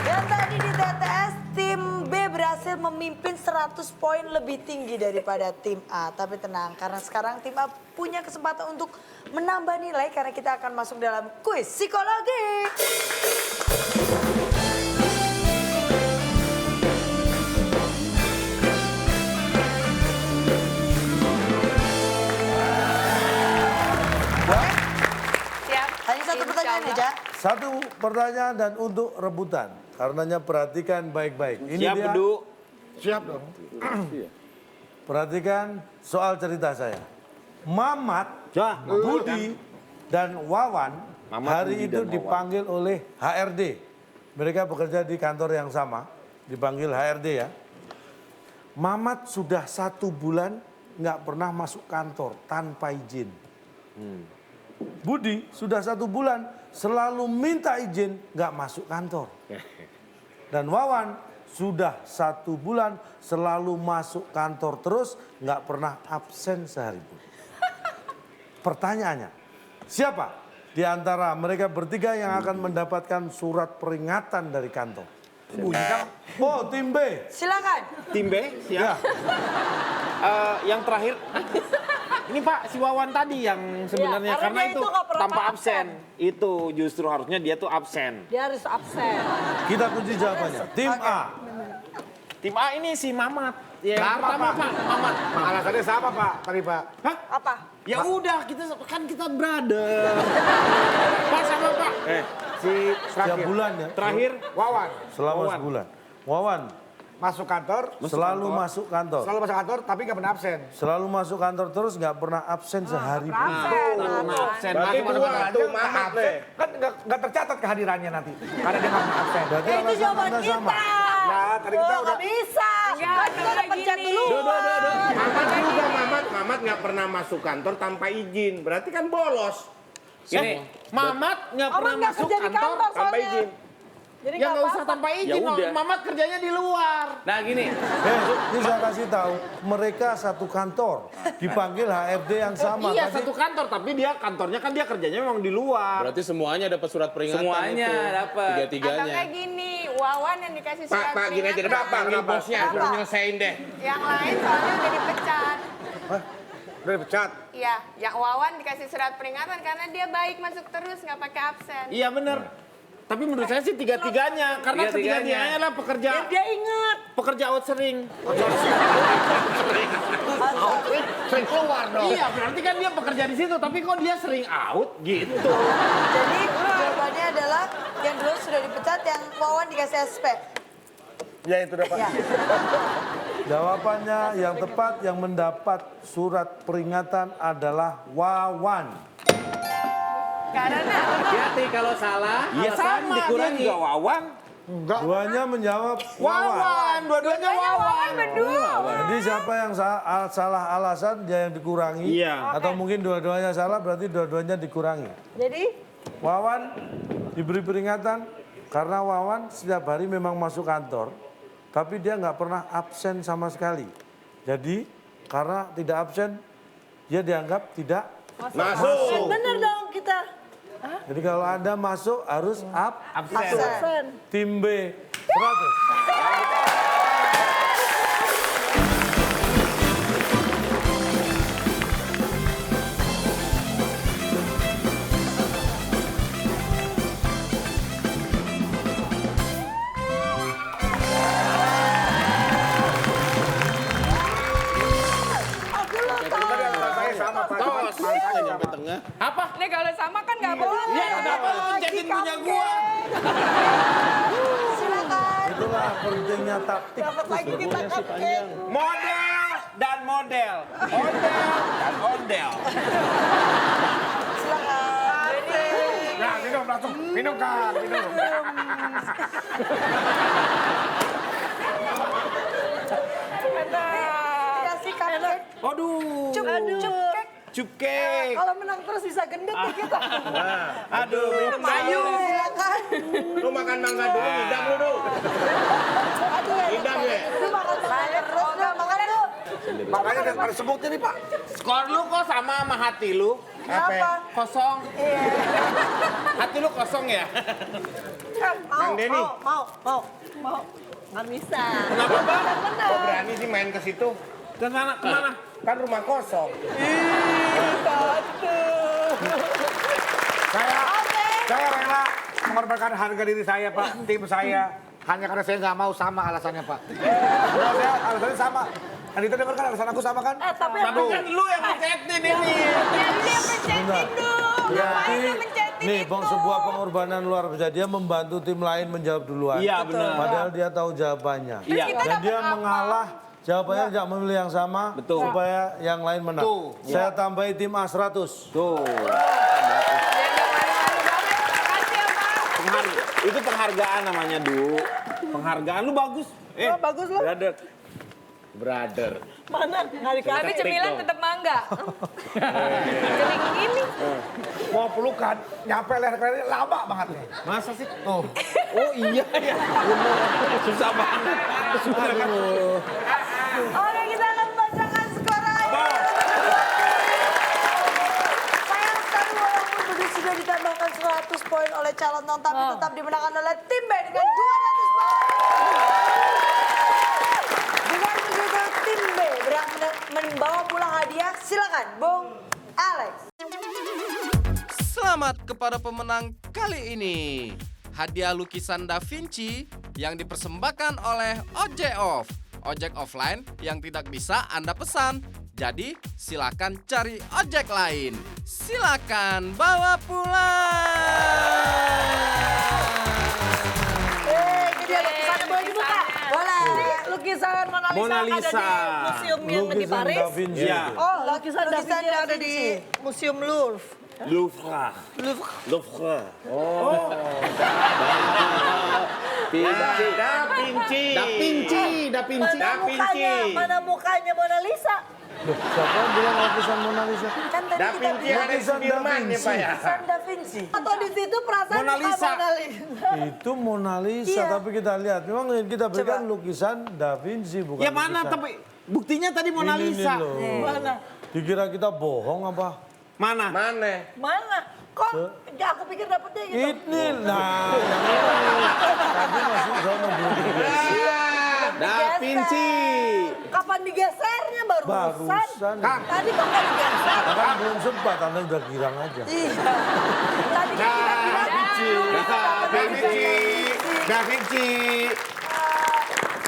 A: Dan tadi di TTS, tim B berhasil memimpin 100 poin lebih tinggi daripada tim A. Tapi tenang, karena sekarang tim A punya kesempatan untuk menambah nilai karena kita akan masuk dalam kuis psikologi.
J: Siap.
A: Hanya satu pertanyaan aja.
B: Satu pertanyaan dan untuk rebutan. Karenanya perhatikan baik-baik. Ini
I: Siap,
B: dia.
I: Bedu.
G: Siap dong.
B: Perhatikan soal cerita saya. Mamat, Budi, dan Wawan
I: Mamat,
B: hari
I: Budi,
B: itu
I: dan Wawan.
B: dipanggil oleh HRD. Mereka bekerja di kantor yang sama, dipanggil HRD ya. Mamat sudah 1 bulan nggak pernah masuk kantor tanpa izin. Budi sudah 1 bulan selalu minta izin nggak masuk kantor. Dan Wawan sudah 1 bulan selalu masuk kantor terus nggak pernah absen sehari pun. Pertanyaannya, siapa di antara mereka bertiga yang akan mendapatkan surat peringatan dari kantor? Oh, tim B.
A: Silakan.
I: Tim B,
B: Ya.
I: siap. Yang terakhir, ini Pak, si Wawan tadi yang sebenarnya
E: Iya, karena
I: karena
E: dia
I: itu
E: itu nggak pernah
I: tanpa
E: absen.
I: absen. Itu justru harusnya dia tuh absen.
E: Dia harus absen.
B: Kita kunci jawabannya. Tim A.
I: Tim A ini si Mamat. Ya,
G: Sama,
I: pertama
G: Pak.
I: Pak, Mamat.
G: Alasannya sama Pak, tadi Pak.
I: Hah?
A: Apa?
I: Ya udah, kita brother. Pak sama Pak.
G: Si
B: Setiap bulan ya.
I: Terakhir,
G: Wawan
B: Selama
I: Wawan.
B: sebulan. Wawan
G: masuk kantor,
B: selalu masuk kantor.
G: selalu masuk kantor tapi nggak pernah absen.
B: Selalu masuk kantor terus nggak pernah absen sehari pun.
I: absen.
G: Berarti
I: Masuk
G: dua
I: kantor.
G: tuh Mamat kan nggak tercatat kehadirannya nanti karena dia nggak pernah absen.
B: Berarti
E: Itu
B: alasan
E: jawaban
B: Anda
E: kita.
B: sama.
G: Ya tadi kita
E: Oh,
G: udah
E: nggak bisa.
J: Enggak,
E: Kan kita udah
J: kayak
E: pencet
J: gini.
E: dulu.
D: Mamat nggak pernah masuk kantor tanpa izin. Berarti kan bolos.
I: Gini, Mamat nggak
E: Mamat
I: pernah
E: nggak
I: masuk
E: kerja di
I: kantor
E: kantor
D: Tanpa
E: soalnya.
D: izin.
E: Jadi
I: Ya nggak usah tanpa izin,
H: Ya udah.
I: Mamat kerjanya di luar.
H: Nah gini,
B: Ini saya kasih tahu, mereka satu kantor, dipanggil HRD yang sama.
I: Iya
B: Tadi
I: satu kantor, tapi dia kantornya kan dia kerjanya memang di luar.
D: Berarti semuanya dapat surat peringatan
H: semuanya
D: itu.
H: dapat.
J: Atau
D: Tiga-tiganya.
J: kayak gini, Wawan yang dikasih surat
D: Pak, gini aja deh, Pak, panggil bosnya, suruh nyelesain deh.
J: Yang lain soalnya udah dipecat.
G: udah dipecat.
J: Iya, yang Wawan dikasih surat peringatan karena dia baik masuk terus nggak pakai absen.
I: Iya benar. Tapi menurut saya sih tiga-tiganya, karena
H: Tiga-tiganya.
I: ketiga-tiganya adalah pekerja
E: Dia ingat.
I: pekerja outsering.
G: Sering keluar dong.
I: Iya, berarti kan dia pekerja di situ, tapi kok dia sering out gitu.
A: Jadi jawabannya adalah yang dulu sudah dipecat, yang Wawan dikasih SP.
G: Ya itu udah Pak.
A: Ya.
B: jawabannya yang tepat yang mendapat surat peringatan adalah Wawan.
J: Karena
H: Hati-hati kalau salah,
I: Iya
H: alasan
I: sama, dia
H: dikurangi.
I: juga Wawan.
G: Enggak.
B: Duanya menjawab Wawan.
I: Wawan, dua-duanya Wawan.
B: Jadi siapa yang salah alasan dia yang dikurangi.
I: Iya.
B: Atau mungkin dua-duanya salah berarti dua-duanya dikurangi.
A: Jadi
B: Wawan diberi peringatan karena Wawan setiap hari memang masuk kantor. Tapi dia nggak pernah absen sama sekali. Jadi karena tidak absen dia dianggap tidak.
D: Masuk.
E: Bener dong kita.
B: Jadi kalau Anda masuk harus
I: Absen.
E: Absen.
B: tim B 100.
A: Silakan.
B: Itulah pentingnya taktik.
E: Dapat lagi kita cupcake.
H: Model dan model. Ondel dan ondel.
A: Silakan.
G: Nah, minum langsung. Minum kan, minum.
A: Kasih cupcake.
H: Aduh.
A: Cupcake.
H: Cupcake.
E: Kalau menang terus bisa gendut nih kita.
H: Aduh, minum ayo.
A: Silakan.
D: Lu makan mangga dulu, ngidam lu dulu.
A: Aduh,
D: Ngidam ya.
A: Lu makan terus dong, makan dulu.
G: Makanya daripada semutnya nih, Pak.
H: Skor lu kok sama hati lu?
A: Kenapa?
H: Kosong.
A: Iya.
H: Hati lu kosong ya?
E: Mau,
D: Denny.
E: mau. Nggak bisa.
H: Kenapa, Bang?
D: Kok berani sih main ke situ?
H: Kemana? Kemana?
D: Kan rumah kosong.
G: Saya rela mengorbankan harga diri saya, Pak. Tim saya. Hanya karena saya nggak mau sama alasannya, Pak. Kalau saya alasannya sama. Anita dengar kan alasan aku sama kan?
E: Tapi
H: Tapi kan lu yang mencetin ini.
J: Ya dia mencetin dong. Ngapain dia mencetin
B: Nih,
J: itu?
B: sebuah pengorbanan luar biasa. Dia membantu tim lain menjawab duluan.
H: Iya, benar.
B: Padahal dia tahu jawabannya.
H: Iya.
B: Dan dia mengalah. Jawabannya tidak memilih yang sama.
H: Betul.
B: Supaya yang lain menang.
G: Tuh.
B: Saya tambahi tim A100.
H: Tuh. Itu penghargaan namanya, Du. Penghargaan lu bagus.
E: bagus lu.
H: Brother.
E: Mana? Nggak dikasih.
J: Tapi cemilan tetap mangga. Jadi gini.
G: Mau pelukan, nyampe leher lama banget nih.
H: Masa sih?
G: Tuh.
H: Oh iya ya. Susah banget. Aduh.
A: Oke, kita akan membacakan skor akhir. Sayang sekali walaupun begitu sudah ditambahkan 100 poin oleh calon non tapi tetap dimenangkan oleh tim B dengan 200 poin. Dengan begitu tim B berhak membawa pulang hadiah. Silakan, Bung Alex.
F: Selamat kepada pemenang kali ini. Hadiah lukisan Da Vinci yang dipersembahkan oleh Ojek Off. Ojek offline yang tidak bisa Anda pesan. Jadi silakan cari ojek lain. Silakan bawa pulang.
E: Ini dia lukisannya boleh dibuka?
A: Boleh.
E: Lukisan Mona Lisa,
H: Mona
E: ada
H: Lisa.
E: di museum yang di
B: Lukisan
E: Paris.
B: Da Vinci.
H: Iya.
E: Oh, lukisan Da
A: Lukisan
E: Vinci
A: Da
E: ada di
A: Vinci.
E: Museum Louvre.
H: Louvre. Louvre.
D: Da Vinci.
E: Mana mukanya Mona Lisa?
B: Loh, siapa yang bilang lukisan Mona Lisa?
A: Kan tadi
D: Da
A: kita
D: Vinci
A: bilang
D: ada di
B: Lukisan Da
D: Sudirman ya, Pak ya.
A: lukisan Da Vinci.
E: Atau di situ perasaan
H: Mona
E: muka
H: Lisa.
E: Mona Lisa.
B: Itu Mona Lisa,
A: Iya.
B: tapi kita lihat. Memang kita berikan lukisan Da Vinci, bukan
H: Ya mana
B: lukisan.
H: tapi buktinya tadi Mona
B: Ini
H: Lisa.
B: loh.
E: Mana?
B: Dikira kita bohong apa?
H: Mana?
D: Mana?
E: Mana? Kok ya aku pikir dapetnya gitu.
B: Ini, nah. yang ini. Tadi masih sama belum digeser.
H: Da Vinci.
E: Kapan digesernya barusan?
B: Barusan.
E: Tadi kok nggak digeser?
B: Kan belum sempat, Anda udah girang aja.
A: Iya. Tadi kan kita bilang
G: Da Vinci.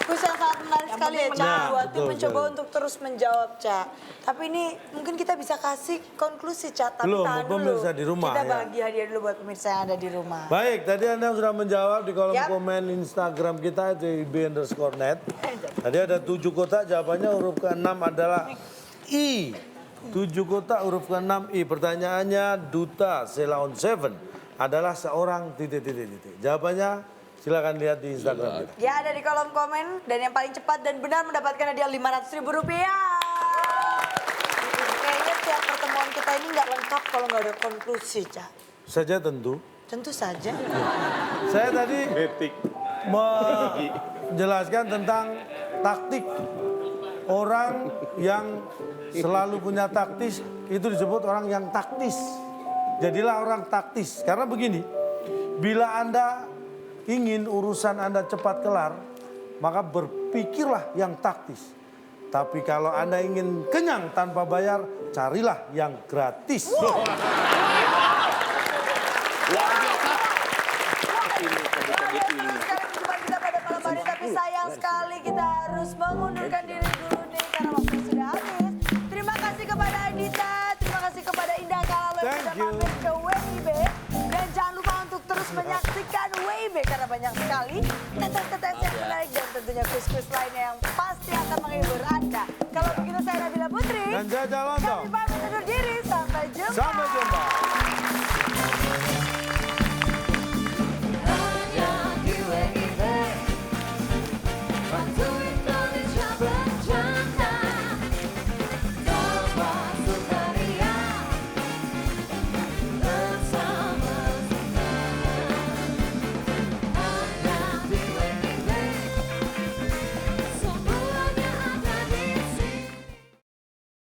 A: kuis yang sangat menarik sekali ya, Ca.
B: Nah,
A: Dua tim
B: betul,
A: mencoba
B: betul.
A: untuk terus menjawab, Ca. Tapi ini mungkin kita bisa kasih konklusi, Ca. Tapi
B: Belum,
A: tahan dulu.
B: pemirsa di rumah,
A: Kita
B: ya.
A: bagi hadiah dulu buat pemirsa yang ada di rumah.
B: Baik, tadi Anda sudah menjawab di kolom
A: Yap.
B: komen Instagram kita itu ib_net. Tadi ada 7 kotak, jawabannya huruf ke-6 adalah I. 7 kotak huruf ke-6 I. Pertanyaannya Duta Selaun Seven adalah seorang titik. Jawabannya silakan lihat di Instagram kita.
A: Ya, ada di kolom komen. Dan yang paling cepat dan benar mendapatkan hadiah Rp500.000. Kayaknya tiap pertemuan kita ini nggak lengkap kalau nggak ada konklusi, Ca.
B: Saja tentu.
A: Tentu saja.
B: Saya tadi menjelaskan tentang taktik. Orang yang selalu punya taktis itu disebut orang yang taktis. Jadilah orang taktis. Karena begini, bila Anda ingin urusan Anda cepat kelar, maka berpikirlah yang taktis. Tapi kalau Anda ingin kenyang tanpa bayar, carilah yang gratis.
A: Sekarang kita pada malam hari, tapi sayang sekali kita harus mengundurkan diri dulu nih karena waktu sudah habis. Terima kasih kepada Adita, terima kasih kepada Indah Kalalo yang
B: Thank
A: sudah
B: you.
A: mampir ke WIB. Dan jangan lupa untuk terus menyaksikan WIB karena banyak sekali tetes-tetes yang menarik dan tentunya kuis-kuis lainnya yang pasti akan menghibur Anda. Kalau begitu saya Nabila Putri.
B: Dan Jaja Lontong.